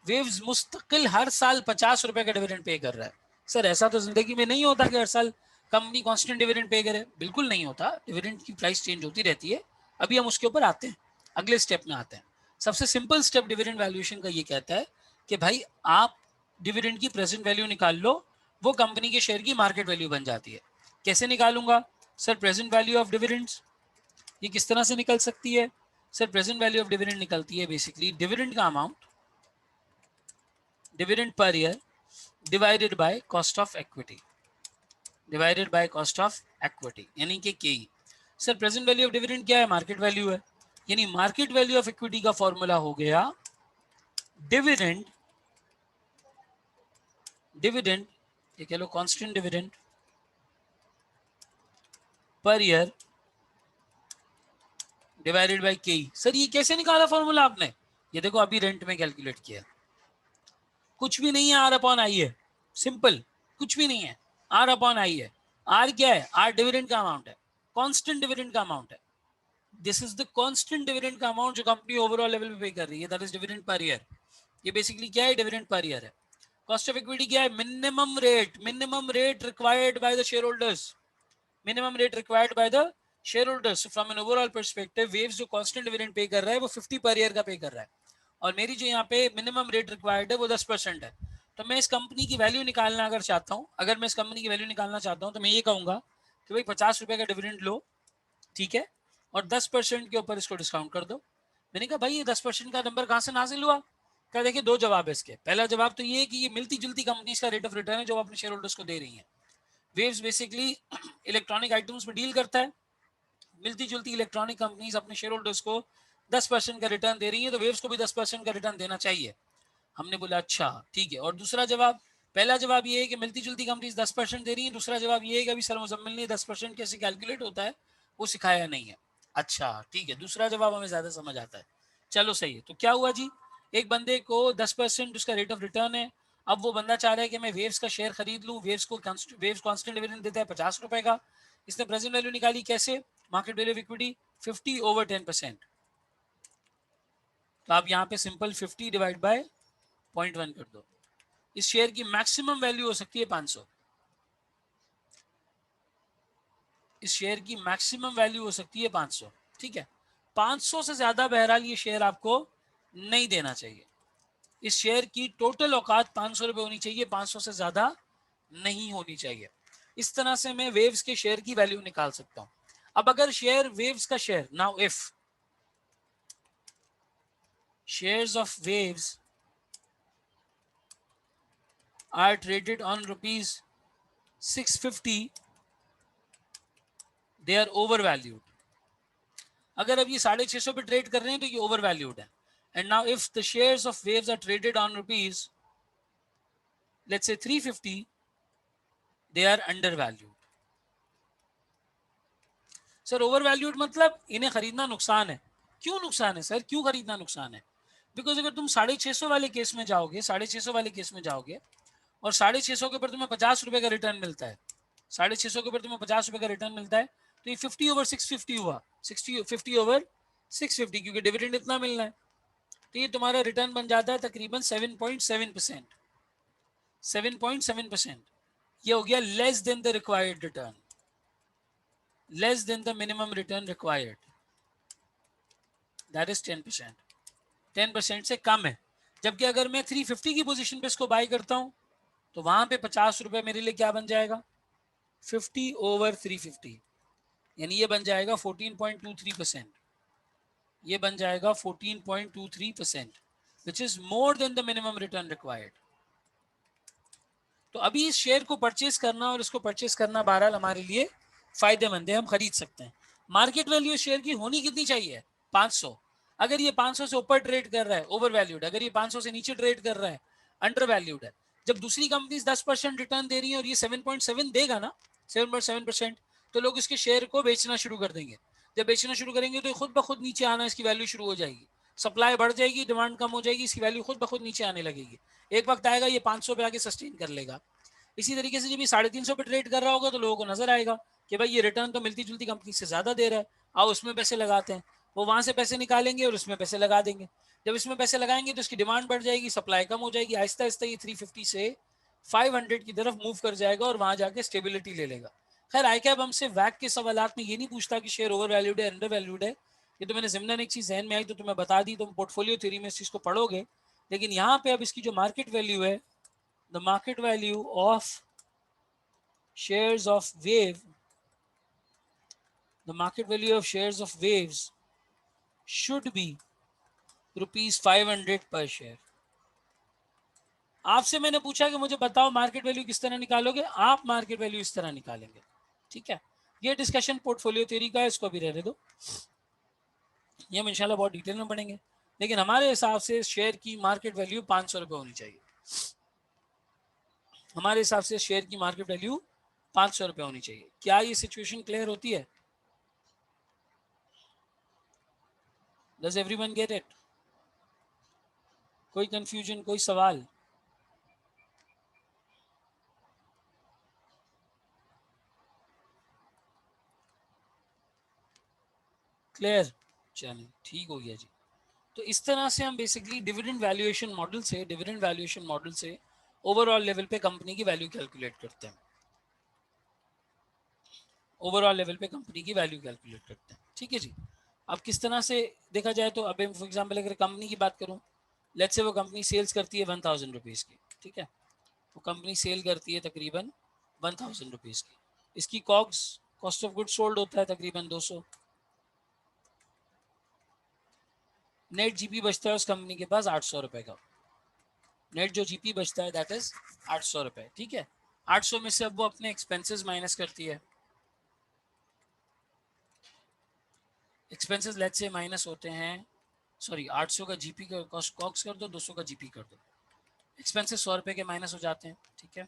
Waves मुस्तकिल हर साल 50 रुपए का डिविडेंड पे कर रहा है। सर ऐसा तो जिंदगी में नहीं होता कि हर साल कंपनी कांस्टेंट डिविडेंड पे करे, बिल्कुल नहीं होता, डिविडेंड की प्राइस चेंज होती रहती है। अभी हम उसके ऊपर आते हैं, अगले स्टेप में आते हैं। सबसे सिंपल स्टेप डिविडेंड वैल्यूएशन का ये कहता है कि भाई आप डिविडेंड की प्रेजेंट वैल्यू निकाल लो, वो कंपनी के शेयर की मार्केट वैल्यू बन जाती है। कैसे निकालूंगा sir present value of dividends, ये किस तरह से निकल सकती है sir? Present value of dividend निकलती है बेसिकली डिविडेंड का amount, dividend per year divided by cost of equity, divided by cost of equity, यानी कि के। Sir present value of dividend क्या है? मार्केट वैल्यू है, यानी मार्केट वैल्यू ऑफ इक्विटी का फॉर्मूला हो गया डिविडेंड, डिविडेंड ये कह लो constant dividend per year divided by के। सर ये कैसे निकाला फॉर्मूला आपने? ये देखो अभी रेंट में कैलकुलेट किया, कुछ भी नहीं है, आर अपॉन आई है, सिंपल, कुछ भी नहीं है, आर अपॉन आई है। आर क्या है? आर डिविडेंड का अमाउंट है, कांस्टेंट डिविडेंड का अमाउंट है। This is the constant dividend का अमाउंट जो कंपनी ओवरऑल लेवल पे पे कर रही है, that is dividend per year. ये बेसिकली क्या है? डिविडेंड पर ईयर है। कॉस्ट ऑफ इक्विटी क्या है? Minimum rate required by the share holders, minimum rate required by the share holders. From an overall perspective waves जो constant dividend pay कर रहा है वो 50 पर ईयर का पे कर रहा है, और मेरी जो यहाँ पे मिनिमम रेट रिक्वायर्ड है वो 10% है। तो मैं इस कंपनी की वैल्यू निकालना अगर चाहता हूँ, अगर मैं इस कंपनी की वैल्यू निकालना चाहता हूँ तो मैं ये कहूंगा कि भाई 50 रुपए का डिविडेंड लो, ठीक है, और 10% के ऊपर इसको डिस्काउंट कर दो। मैंने कहा भाई ये 10% का नंबर कहाँ से नाजिल हुआ? क्या देखिए दो जवाब है इसके। पहला जवाब तो ये है कि ये मिलती जुलती कंपनी का रेट ऑफ रिटर्न है जो अपने शेयर होल्डर्स को दे रही है। वेव्स बेसिकली इलेक्ट्रॉनिक आइटम्स में डील करता है, मिलती जुलती इलेक्ट्रॉनिक कंपनीज अपने शेयर होल्डर्स को 10% का रिटर्न दे रही है, तो वेव्स को भी 10% का रिटर्न देना चाहिए। हमने बोला अच्छा ठीक है। और दूसरा जवाब, पहला जवाब ये है कि मिलती जुलती कंपनीज 10% दे रही है, दूसरा जवाब ये है कि अभी सर मुजम्मिल ने 10% कैसे कैलकुलेट होता है वो सिखाया नहीं है। अच्छा ठीक है, दूसरा जवाब हमें ज़्यादा समझ आता है। चलो सही है। तो क्या हुआ जी, एक बंदे को 10% उसका रेट ऑफ रिटर्न है। अब वो बंदा चाह रहा है कि मैं वेव्स का शेयर खरीद लूँ, वेव्स कॉन्स्टेंट डिविडेंड देता है 50 रुपए का। इसने प्रेजेंट वैल्यू निकाली कैसे, मार्केट वैल्यू ऑफ इक्विटी 50/10%। तो आप यहाँ पे सिंपल 50 डिवाइड बाय 0.1 कर दो। इस शेयर की मैक्सिमम वैल्यू हो सकती है 500। इस शेयर की मैक्सिमम वैल्यू हो सकती है 500। ठीक है, 500 से ज्यादा बहरहाल ये शेयर आपको नहीं देना चाहिए। इस शेयर की टोटल औकात 500 रुपए होनी चाहिए, 500 से ज्यादा नहीं होनी चाहिए। इस तरह से मैं वेव्स के शेयर की वैल्यू निकाल सकता हूं। अब अगर शेयर वेव्स का share, now if shares of Waves are traded on ₹650, they are overvalued. अगर अब ये 650 पे ट्रेड कर रहे हैं तो ये ओवर वैल्यूड है। And now if the shares of Waves are traded on rupees let's say 350, they are undervalued. Sir overvalued मतलब इन्हें खरीदना नुकसान है। क्यों नुकसान है सर, क्यों खरीदना नुकसान है? बिकॉज अगर तुम 650 वाले केस में जाओगे, 650 वाले केस में जाओगे और 650 के ऊपर तुम्हें 50 रुपए का रिटर्न मिलता है, 650 के ऊपर तुम्हें 50 रुपए का रिटर्न मिलता है, तो ये 50/650 हुआ, 50/650, क्योंकि डिविडेंड इतना मिलना है। तो ये तुम्हारा रिटर्न बन जाता है तकरीबन 7.7%। 7.7% ये हो गया less than the required return, less than the minimum return required, that is 10%। 10% से कम है। जबकि अगर मैं 350 की पोजीशन पे इसको बाय करता हूं तो वहां पे 50 रुपए मेरे लिए क्या बन जाएगा, 50/350, यानी ये बन जाएगा 14.23%। ये बन जाएगा 14.23%, which is more than the minimum return required. तो अभी इस शेयर को परचेज करना और इसको परचेज करना बहरहाल हमारे लिए फायदेमंद है, हम खरीद सकते हैं। मार्केट वैल्यू शेयर की होनी कितनी चाहिए, 500। अगर ये 500 से ऊपर ट्रेड कर रहा है ओवर वैल्यूड, अगर ये 500 से नीचे ट्रेड कर रहा है अंडर वैल्यूड है। जब दूसरी कंपनी 10% रिटर्न दे रही है और ये 7.7 देगा ना, 7.7%, तो लोग इसके शेयर को बेचना शुरू कर देंगे। जब बेचना शुरू करेंगे तो खुद ब खुद नीचे आना इसकी वैल्यू शुरू हो जाएगी। सप्लाई बढ़ जाएगी, डिमांड कम हो जाएगी, इसकी वैल्यू खुद ब खुद नीचे आने लगेगी। एक वक्त आएगा ये 500 पे आके सस्टेन कर लेगा। इसी तरीके से जब ये 350 पे ट्रेड कर रहा होगा तो लोगों को नजर आएगा कि भाई ये रिटर्न तो मिलती जुलती कंपनी से ज्यादा दे रहा है, आओ उसमें पैसे लगाते हैं। वो वहां से पैसे निकालेंगे और उसमें पैसे लगा देंगे। जब इसमें पैसे लगाएंगे तो इसकी डिमांड बढ़ जाएगी, सप्लाई कम हो जाएगी, आहिस्ता आहिस्ता ये 350 से 500 की तरफ मूव कर जाएगा और वहां जाके स्टेबिलिटी ले लेगा। खैर आई कैब हमसे वैक के सवालात में ये नहीं पूछता कि शेयर ओवर वैल्यूड है अंडर वैल्यूड है। ये तो मैंने जिम्नन एक चीज जहन में आई तो तुम्हें बता दी, तुम पोर्टफोलियो थ्योरी में इस चीज को पढ़ोगे। लेकिन यहाँ पे अब इसकी जो मार्केट वैल्यू है, the market value of shares of wave, the market value of shares of waves should be ₹500 per share। आपसे मैंने पूछा कि मुझे बताओ मार्केट वैल्यू किस तरह निकालोगे, आप मार्केट वैल्यू इस तरह निकालेंगे। ठीक है, ये डिस्कशन पोर्टफोलियो थ्योरी का है, इसको भी रहने दो, ये हम इंशाल्लाह बहुत डिटेल में पढ़ेंगे। लेकिन हमारे हिसाब से शेयर की मार्केट वैल्यू 500 रुपये होनी चाहिए। हमारे हिसाब से शेयर की मार्केट वैल्यू 500 रुपये होनी चाहिए। क्या ये सिचुएशन क्लियर होती है? Does everyone get it? कोई कंफ्यूजन, कोई सवाल? क्लियर? चलिए ठीक हो गया जी। तो इस तरह से हम बेसिकली डिविडेंड वैल्यूएशन मॉडल से ओवरऑल लेवल पे कंपनी की वैल्यू कैलकुलेट करते हैं। ओवरऑल लेवल पे कंपनी की वैल्यू कैलकुलेट करते हैं। ठीक है जी। अब किस तरह से देखा जाए तो अब फॉर एग्जांपल अगर कंपनी की बात करूं, लेट्स से वो कंपनी सेल्स करती है 1000 रुपीज़ की। ठीक है, वो कंपनी सेल करती है तकरीबन 1000 रुपीज़ की। इसकी COGS, cost of good sold होता है तकरीबन 200। नेट जीपी बचता है उस कंपनी के पास 800 रुपए का। नेट जो जीपी बचता है दैट इज 800 रुपए। ठीक है, 800 में से अब वो अपने एक्सपेंसेस माइनस करती है। एक्सपेंसेस लेट्स से माइनस होते हैं, सॉरी 800 का जीपी का कॉस्ट कॉक्स कर दो, 200 का जीपी कर दो, एक्सपेंसेस 100 रुपए के माइनस हो जाते हैं। ठीक है,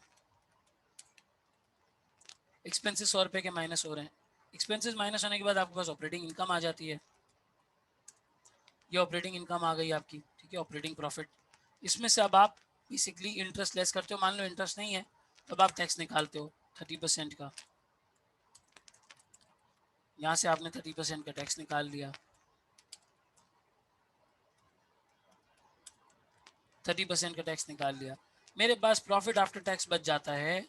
एक्सपेंसेस 100 रुपए के माइनस हो रहे हैं। एक्सपेंसेस माइनस होने के बाद आपके पास ऑपरेटिंग इनकम आ जाती है। ये ऑपरेटिंग इनकम आ गई आपकी। ठीक है, ऑपरेटिंग प्रॉफिट। इसमें से अब आप बेसिकली इंटरेस्ट लेस करते हो। मान लो इंटरेस्ट नहीं है, तब आप टैक्स निकालते हो 30% का। यहाँ से आपने 30% का टैक्स निकाल लिया, 30% का टैक्स निकाल लिया। मेरे पास प्रॉफिट आफ्टर टैक्स बच जाता है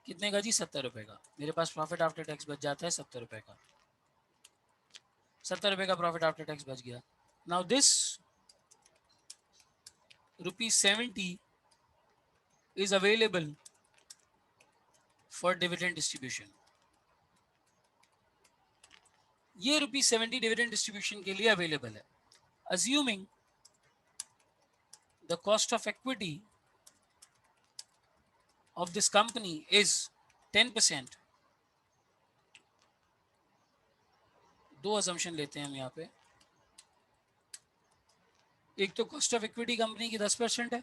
कितने का जी? 70 रुपए का। मेरे पास प्रॉफिट आफ्टर टैक्स बच जाता है 70 रुपए का। 70 रुपए का प्रॉफिट आफ्टर टैक्स बच गया। Now this ₹70 is available for dividend distribution। ये ₹70 डिविडेंड डिस्ट्रीब्यूशन के लिए अवेलेबल है। Assuming the cost of equity of this company is 10%। दो assumption लेते हैं हम यहाँ पे। एक तो कॉस्ट ऑफ इक्विटी कंपनी की 10% है,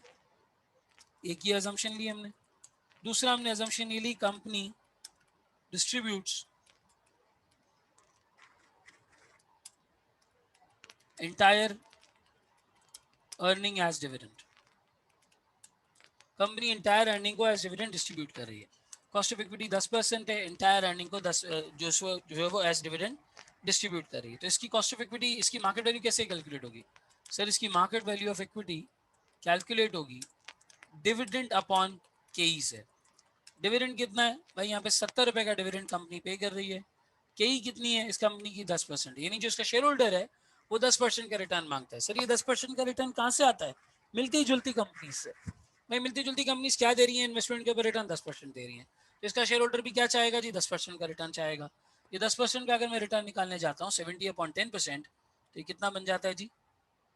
एक ये assumption ली हमने। दूसरा हमने assumption ये ली company distributes entire earning as dividend। Company entire earning को एज डिविडेंड डिस्ट्रीब्यूट कर रही है। कॉस्ट ऑफ इक्विटी 10% है, इंटायर अर्निंग को 10 जो है वो एज डिविडेंड डिस्ट्रीब्यूट कर रही है। तो इसकी कॉस्ट ऑफ इक्विटी, इसकी मार्केट वैल्यू कैसे कैलकुलेट होगी? सर इसकी market value of equity calculate होगी डिविडेंड अपॉन केई से। डिविडेंड कितना है भाई? यहाँ पे 70 रुपए का डिविडेंड कंपनी पे कर रही है। केई कितनी है इस कंपनी की? 10%। यानी जो इसका शेयर होल्डर है वो 10% का रिटर्न मांगता है। सर ये 10% का रिटर्न कहाँ से आता है? मिलती जुलती कंपनी से। भाई मिलती जुलती कंपनीज क्या दे रही है इन्वेस्टमेंट के ऊपर? रिटर्न 10% दे रही है। तो इसका शेयर होल्डर भी क्या चाहेगा जी? 10% का रिटर्न चाहेगा। ये 10% का अगर मैं रिटर्न निकालने जाता हूँ 70/10%, तो ये कितना बन जाता है जी?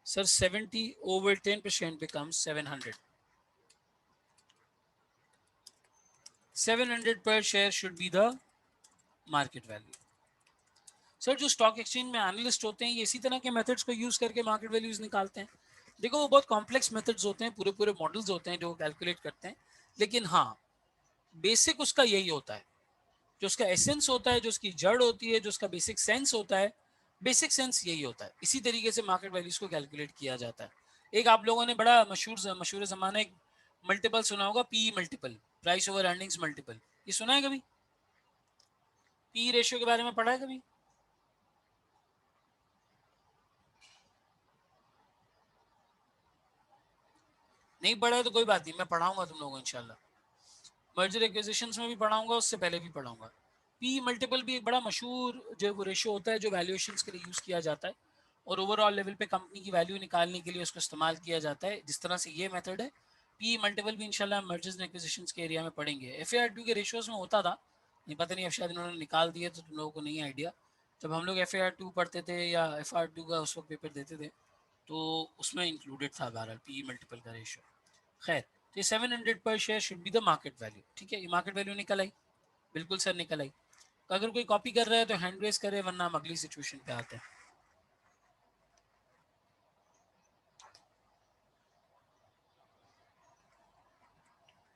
Sir 70/10% becomes 700। 700 per share should be the market value। Sir जो स्टॉक एक्सचेंज में एनालिस्ट होते हैं ये इसी तरह के मेथड्स को यूज करके मार्केट वैल्यूज निकालते हैं। देखो वो बहुत कॉम्प्लेक्स मेथड्स होते हैं, पूरे पूरे मॉडल्स होते हैं जो कैलकुलेट करते हैं, लेकिन हाँ बेसिक उसका यही होता है। जो उसका एसेंस होता है, जो उसकी जड़ होती है, जो उसका बेसिक सेंस होता है, बेसिक सेंस यही होता है। इसी तरीके से मार्केट वैल्यूज को कैलकुलेट किया जाता है। एक आप लोगों ने बड़ा मशहूर जमाना एक मल्टीपल सुना होगा, P multiple, price over earnings multiple. ये सुना है कभी? पी रेशियो के बारे में पढ़ा है कभी? नहीं पढ़ा है तो कोई बात नहीं, मैं पढ़ाऊंगा तुम लोगों को इंशाल्लाह। मर्जर एक्विजिशंस में भी पढ़ाऊंगा, उससे पहले भी पढ़ाऊंगा। पी मल्टीपल भी एक बड़ा मशहूर जो वो रेशियो होता है जो वैल्यूएशंस के लिए यूज़ किया जाता है, और ओवरऑल लेवल पे कंपनी की वैल्यू निकालने के लिए उसको इस्तेमाल किया जाता है। जिस तरह से ये मेथड है, पी मल्टीपल भी इंशाल्लाह मर्जर्स एंड एक्विजिशंस के एरिया में पढ़ेंगे। एफ के रेशियोज में होता था, नहीं पता नहीं अब शायद इन्होंने निकाल दिया तो तुम लोगों को नहीं आइडिया। जब हम लोग एफ पढ़ते थे या एफ का उस वक्त पेपर देते थे तो उसमें इंक्लूडेड था बहरहाल पी मल्टीपल का रेशियो। खैर, तो ये 700 पर share should be the market value. ठीक है, ये मार्केट वैल्यू निकल आई। बिल्कुल सर निकल आई। अगर कोई कॉपी कर रहा है तो हैंड रेस करे, वरना हम अगली सिचुएशन पे आते हैं।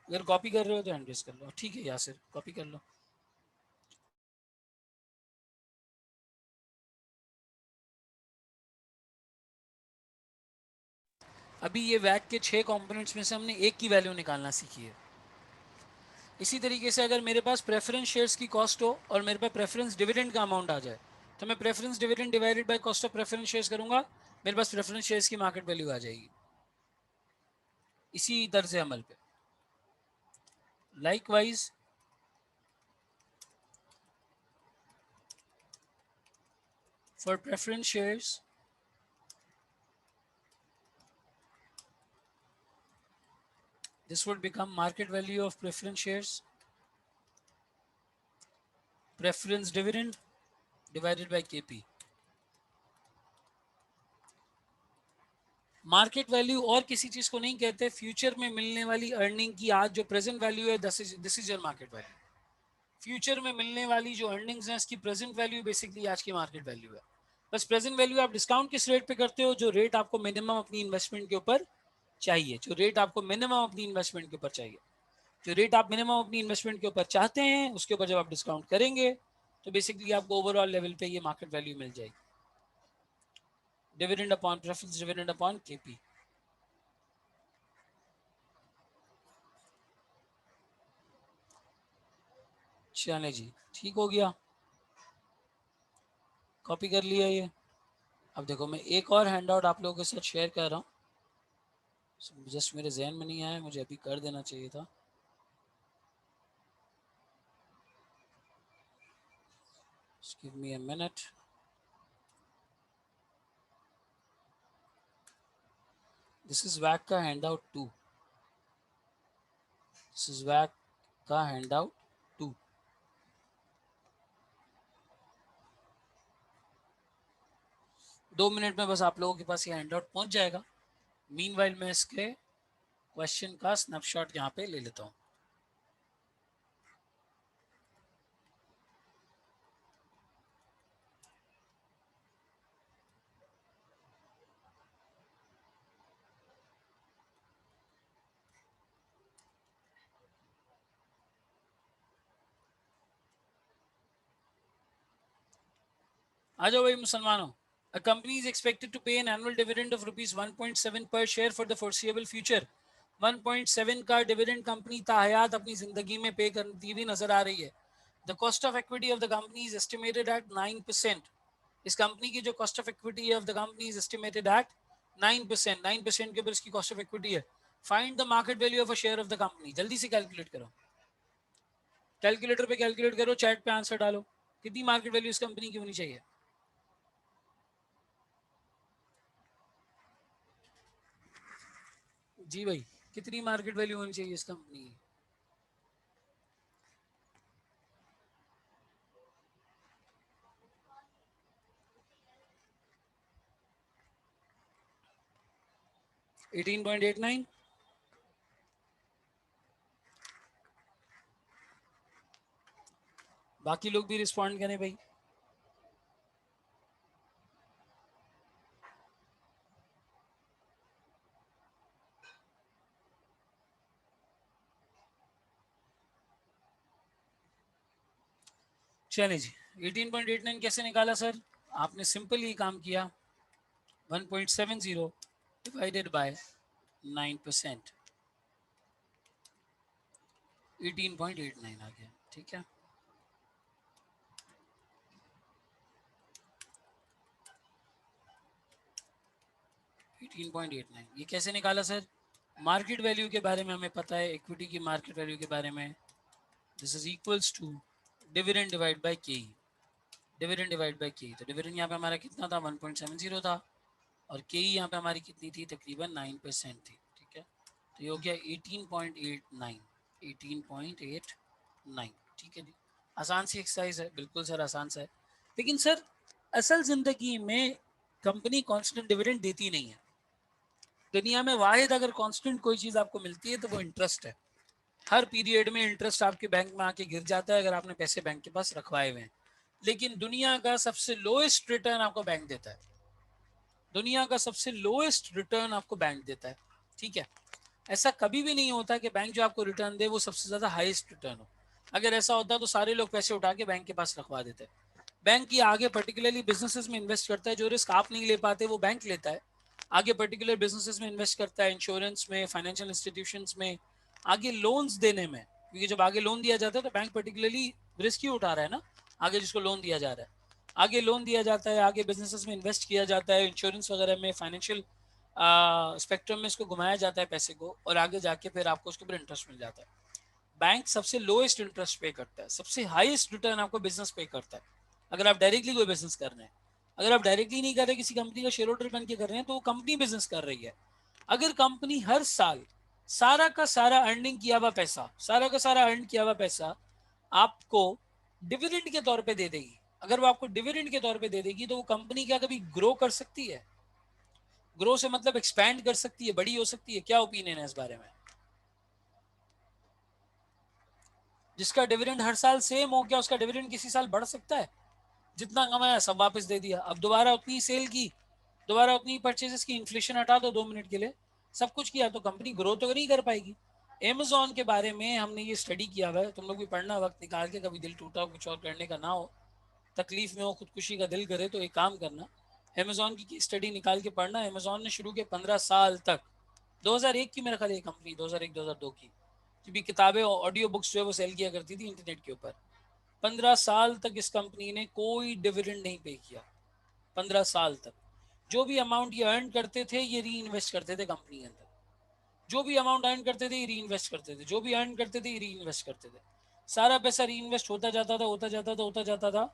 अगर कॉपी कर रहे हो तो हैंड रेस कर लो। ठीक है यासिर, कॉपी कर लो। अभी ये वैट के 6 कंपोनेंट्स में से हमने एक की वैल्यू निकालना सीखी है। इसी तरीके से अगर मेरे पास प्रेफरेंस शेयर्स की कॉस्ट हो और मेरे पास प्रेफरेंस डिविडेंड का अमाउंट आ जाए, तो मैं preference dividend divided by cost of preference shares करूंगा, मेरे पास प्रेफरेंस शेयर्स की मार्केट वैल्यू आ जाएगी। इसी तरह से अमल पे likewise for preference shares this would become market value of preference shares, preference dividend divided by KP market value और किसी चीज को नहीं कहते, फ्यूचर में मिलने वाली अर्निंग की आज जो प्रेजेंट वैल्यू है this is your market value. Future में मिलने वाली जो अर्निंग्स हैं इसकी प्रेजेंट वैल्यू बेसिकली आज की मार्केट वैल्यू है। बस प्रेजेंट वैल्यू आप डिस्काउंट किस रेट पे करते हो, जो रेट आपको मिनिमम अपनी इन्वेस्टमेंट के ऊपर चाहिए, जो रेट आपको मिनिमम अपनी इन्वेस्टमेंट के ऊपर चाहिए, जो रेट आप मिनिमम अपनी इन्वेस्टमेंट के ऊपर चाहते हैं उसके ऊपर जब आप डिस्काउंट करेंगे तो बेसिकली आपको ओवरऑल लेवल पे ये मार्केट वैल्यू मिल जाएगी। Dividend upon preference dividend upon KP. चले जी, ठीक हो गया, कॉपी कर लिया ये। अब देखो मैं एक और हैंडआउट आप लोगों के साथ शेयर कर रहा हूँ, जस्ट मेरे जहन में नहीं आया, मुझे अभी कर देना चाहिए था। Just give me a minute. This is WAC का हैंडआउट 2। This is WAC का हैंडआउट 2। 2 मिनट में बस आप लोगों के पास ये हैंडआउट पहुंच जाएगा। मीनवाइल मैं इसके क्वेश्चन का स्नैपशॉट यहाँ पे ले लेता हूँ। आ जाओ भाई मुसलमानों। A company is expected to pay an annual dividend of rupees 1.7 per share for the foreseeable future। 1.7 का डिविडेंड कंपनी ताहयात अपनी जिंदगी में पे करती हुई नजर आ रही है। The cost of equity of the company is estimated at 9%। इस कंपनी की जो कॉस्ट ऑफ इक्विटी है of the company is estimated at 9%। 9% के ऊपर इसकी कॉस्ट ऑफ इक्विटी है। Find the market value of a share of the company. जल्दी से कैलकुलेट करो, कैलकुलेटर पे कैलकुलेट करो, चैट पे आंसर डालो, कितनी मार्केट वैल्यू इस कंपनी की होनी चाहिए। जी भाई, कितनी मार्केट वैल्यू होनी चाहिए इस कंपनी की। $18.89। बाकी लोग भी रिस्पॉन्ड करें भाई। चले जी, 18.89 कैसे निकाला सर? आपने सिंपल ही काम किया, 1.70 डिवाइडेड बाय 9%, 18.89 आ गया। ठीक है, 18.89 ये कैसे निकाला सर? मार्केट वैल्यू के बारे में हमें पता है, इक्विटी की मार्केट वैल्यू के बारे में, this is equals to dividend divide by K. Dividend divide by K, तो डिविडेंड यहाँ पे हमारा कितना था? 1.70 था, और के यहाँ पे हमारी कितनी थी? तकरीबन 9% थी। ठीक है, तो ये हो गया 18.89। 18.89, ठीक है जी। आसान सी एक्सरसाइज है, बिल्कुल सर आसान सा है। लेकिन सर असल ज़िंदगी में कंपनी कांस्टेंट डिविडेंड देती नहीं है। दुनिया में वाहिद अगर कांस्टेंट कोई चीज़ आपको मिलती है तो वो इंटरेस्ट है। हर पीरियड में इंटरेस्ट आपके बैंक में आके गिर जाता है अगर आपने पैसे बैंक के पास रखवाए हुए हैं। लेकिन दुनिया का सबसे लोएस्ट रिटर्न आपको बैंक देता है। दुनिया का सबसे लोएस्ट रिटर्न आपको बैंक देता है। ठीक है, ऐसा कभी भी नहीं होता कि बैंक जो आपको रिटर्न दे वो सबसे ज़्यादा हाईएस्ट रिटर्न हो। अगर ऐसा होता तो सारे लोग पैसे उठा के बैंक के पास रखवा देते। बैंक ये आगे पर्टिकुलरली बिजनेसेस में इन्वेस्ट करता है, जो रिस्क आप नहीं ले पाते वो बैंक लेता है। आगे पर्टिकुलर बिजनेसेस में इन्वेस्ट करता है, इंश्योरेंस में, फाइनेंशियल इंस्टीट्यूशंस में, आगे लोन्स देने में, क्योंकि जब आगे लोन दिया जाता है तो बैंक पर्टिकुलरली रिस्क ही उठा रहा है ना, आगे जिसको लोन दिया जा रहा है। आगे लोन दिया जाता है, आगे बिजनेसेस में इन्वेस्ट किया जाता है, इंश्योरेंस वगैरह में, फाइनेंशियल स्पेक्ट्रम में इसको घुमाया जाता है पैसे को, और आगे जाके फिर आपको उसके ऊपर इंटरेस्ट मिल जाता है। बैंक सबसे लोएस्ट इंटरेस्ट पे करता है, सबसे हाईएस्ट रिटर्न आपको बिजनेस पे करता है अगर आप डायरेक्टली कोई बिजनेस कर रहे हैं। अगर आप डायरेक्टली नहीं कर रहे, किसी कंपनी का शेयर होल्डर बन के कर रहे हैं, तो वो कंपनी बिजनेस कर रही है। अगर कंपनी हर साल सारा का सारा अर्निंग किया हुआ पैसा, सारा का सारा अर्न किया हुआ पैसा आपको डिविडेंड के तौर पे दे देगी, अगर वो आपको डिविडेंड के तौर पे दे देगी, तो वो कंपनी क्या कभी ग्रो कर सकती है? ग्रो से मतलब एक्सपैंड कर सकती है, बड़ी हो सकती है, क्या ओपिनियन है इस बारे में? जिसका डिविडेंड हर साल सेम हो, क्या उसका डिविडेंड किसी साल बढ़ सकता है? जितना कमाया सब वापस दे दिया, अब दोबारा उतनी सेल की, दोबारा उतनी परचेजेस की, इन्फ्लेशन हटा दो 2 मिनट के लिए, सब कुछ किया, तो कंपनी ग्रो तो नहीं कर पाएगी। अमेजोन के बारे में हमने ये स्टडी किया हुआ है, तुम लोग भी पढ़ना, वक्त निकाल के, कभी दिल टूटा हो कुछ और करने का ना हो, तकलीफ में हो, खुदकुशी का दिल करे, तो एक काम करना, अमेजोन की स्टडी निकाल के पढ़ना। अमेजोन ने शुरू के 15 साल तक, 2001 की मेरा ख्याल है कंपनी, 2001-2002 की, क्योंकि किताबें ऑडियो बुक्स जो है वो सेल किया करती थी इंटरनेट के ऊपर, 15 साल तक इस कंपनी ने कोई डिविडेंड नहीं पे किया। 15 साल तक जो भी अमाउंट ये अर्न करते थे ये री इन्वेस्ट करते थे कंपनी के अंदर, जो भी अमाउंट अर्न करते थे ये री इन्वेस्ट करते थे, जो भी अर्न करते थे ये री इन्वेस्ट करते थे, सारा पैसा री इन्वेस्ट होता जाता था, होता जाता था, होता जाता था,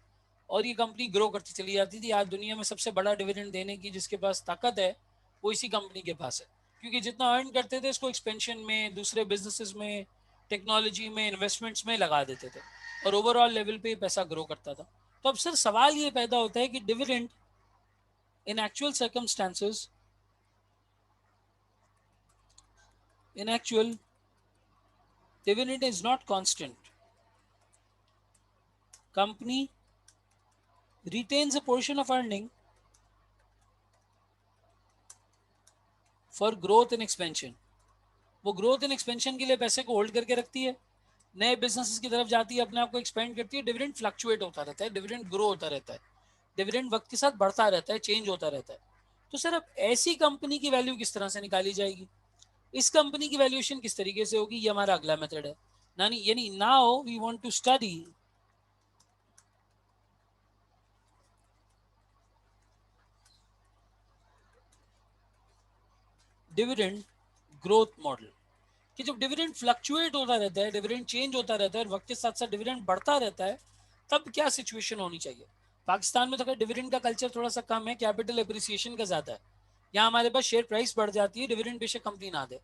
और ये कंपनी ग्रो करती चली जाती थी। आज दुनिया में सबसे बड़ा डिविडेंड देने की जिसके पास ताकत है वो इसी कंपनी के पास है, क्योंकि जितना अर्न करते थे इसको एक्सपेंशन में, दूसरे बिजनेसेस में, टेक्नोलॉजी में, इन्वेस्टमेंट्स में लगा देते थे, और ओवरऑल लेवल पे पैसा ग्रो करता था। तो अब सर सवाल ये पैदा होता है कि dividend in actual circumstances, in actual dividend is not constant. Company retains a portion of earning for growth and expansion. वो ग्रोथ एंड एक्सपेंशन के लिए पैसे को होल्ड करके रखती है, नए बिजनेसेस की तरफ जाती है, अपने आप को एक्सपेंड करती है। डिविडेंड फ्लक्चुएट होता रहता है, डिविडेंड ग्रो होता रहता है, डिविडेंड वक्त के साथ बढ़ता रहता है, चेंज होता रहता है। तो सर अब ऐसी कंपनी की वैल्यू किस तरह से निकाली जाएगी, इस कंपनी की वैल्यूएशन किस तरीके से होगी, ये हमारा अगला मेथड है। यानी now we want to study dividend growth model, कि जब डिविडेंड फ्लक्चुएट होता रहता है, डिविडेंड चेंज होता रहता है और वक्त के साथ साथ डिविडेंड बढ़ता रहता है, तब क्या सिचुएशन होनी चाहिए। पाकिस्तान में तो अगर डिविडेंड का कल्चर थोड़ा सा कम है, कैपिटल एप्रिसिएशन का ज़्यादा है, यहाँ हमारे पास शेयर प्राइस बढ़ जाती है, डिविडेंड बेशक कंपनी ना दे।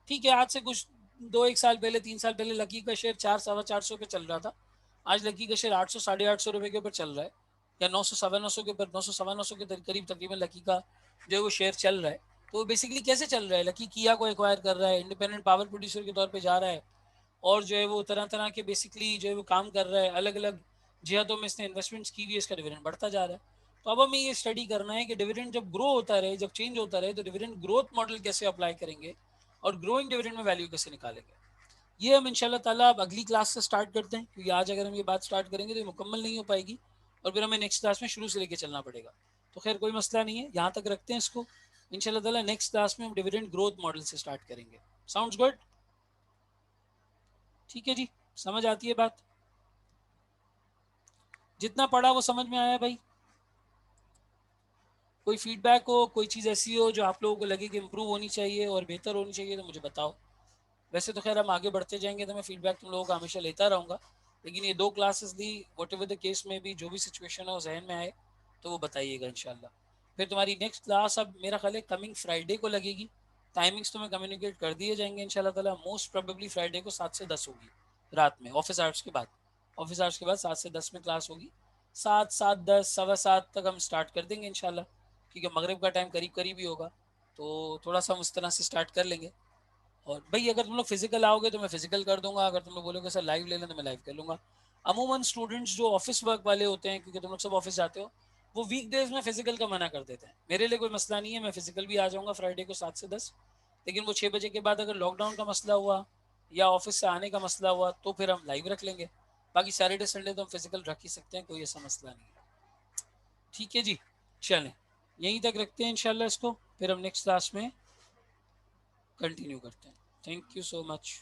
ठीक है, आज से कुछ 1 साल पहले, 3 साल पहले लकी का शेयर 400-4.25 पे चल रहा था, आज लकी का शेयर 800-850 रुपये के ऊपर चल रहा है, या 900-950 के ऊपर, 900-950 के करीब तकरीबन लकी का जो है वो शेयर चल रहा है। तो बेसिकली कैसे चल रहा है, लकी किया को एक्वायर कर रहा है, इंडिपेंडेंट पावर प्रोड्यूसर के तौर पे जा रहा है, और जो है वो तरह तरह के बेसिकली जो है वो काम कर रहा है, अलग अलग जिहातों में इसने इन्वेस्टमेंट्स की हुई है, इसका डिविडेंड बढ़ता जा रहा है। तो अब हमें ये स्टडी करना है कि डिविडेंड जब ग्रो होता रहे, जब चेंज होता रहे, तो डिविडेंड ग्रोथ मॉडल कैसे अप्लाई करेंगे और ग्रोइंग डिविडेंड में वैल्यू कैसे निकालेंगे। ये हम इंशाल्लाह ताला अब अगली क्लास से स्टार्ट करते हैं, क्योंकि आज अगर हम ये बात स्टार्ट करेंगे तो ये मुकम्मल नहीं हो पाएगी, और फिर हमें नेक्स्ट क्लास में शुरू से लेके चलना पड़ेगा। तो खैर कोई मसला नहीं है, यहाँ तक रखते हैं इसको। इंशाल्लाह ताला नेक्स्ट क्लास में हम डिविडेंड ग्रोथ मॉडल से स्टार्ट करेंगे। Sounds good? ठीक है जी, समझ आती है बात? जितना पढ़ा वो समझ में आया भाई? कोई फीडबैक हो, कोई चीज़ ऐसी हो जो आप लोगों को लगे कि इम्प्रूव होनी चाहिए और बेहतर होनी चाहिए, तो मुझे बताओ। वैसे तो खैर हम आगे बढ़ते जाएंगे, तो मैं फीडबैक तुम लोगों का हमेशा लेता रहूँगा, लेकिन ये 2 classes the, what ever the case में भी जो भी सिचुएशन है वो जहन में आए तो वो बताइएगा इंशाल्लाह। फिर तुम्हारी नेक्स्ट क्लास अब मेरा ख्याल है कमिंग फ्राइडे को लगेगी। टाइमिंग्स तुम्हें कम्युनिकेट कर दिए जाएंगे इंशाल्लाह ताला। मोस्ट प्रोबेबली फ्राइडे को 7 से 10 होगी रात में, ऑफिस आवर्स के बाद। ऑफिस आवर्स के बाद 7 से 10 में क्लास होगी। 7, 7:10, 7:15 तक हम स्टार्ट कर देंगे इंशाल्लाह, क्योंकि मगरिब का टाइम करीब करीब ही होगा, तो थोड़ा सा हम उस तरह से स्टार्ट कर लेंगे। और भाई अगर तुम लोग फिजिकल आओगे तो मैं फिजिकल कर दूंगा, अगर तुम लोग बोलोगे सर लाइव ले लें तो मैं लाइव कर लूँगा। अमूमन स्टूडेंट्स जो ऑफिस वर्क वाले होते हैं, क्योंकि तुम लोग सब ऑफिस जाते हो, वो वीक डेज में फिजिकल का मना कर देते हैं। मेरे लिए कोई मसला नहीं है, मैं फिजिकल भी आ जाऊँगा फ्राइडे को 7 से 10। लेकिन वो 6 बजे के बाद अगर लॉकडाउन का मसला हुआ या ऑफिस से आने का मसला हुआ तो फिर हम लाइव रख लेंगे। बाकी सैटरडे संडे तो हम फिजिकल रख ही सकते हैं, कोई ऐसा मसला नहीं है। ठीक है जी, चलें यहीं तक रखते हैं इंशाल्लाह इसको, फिर हम नेक्स्ट क्लास में कंटिन्यू करते हैं। Thank you so much.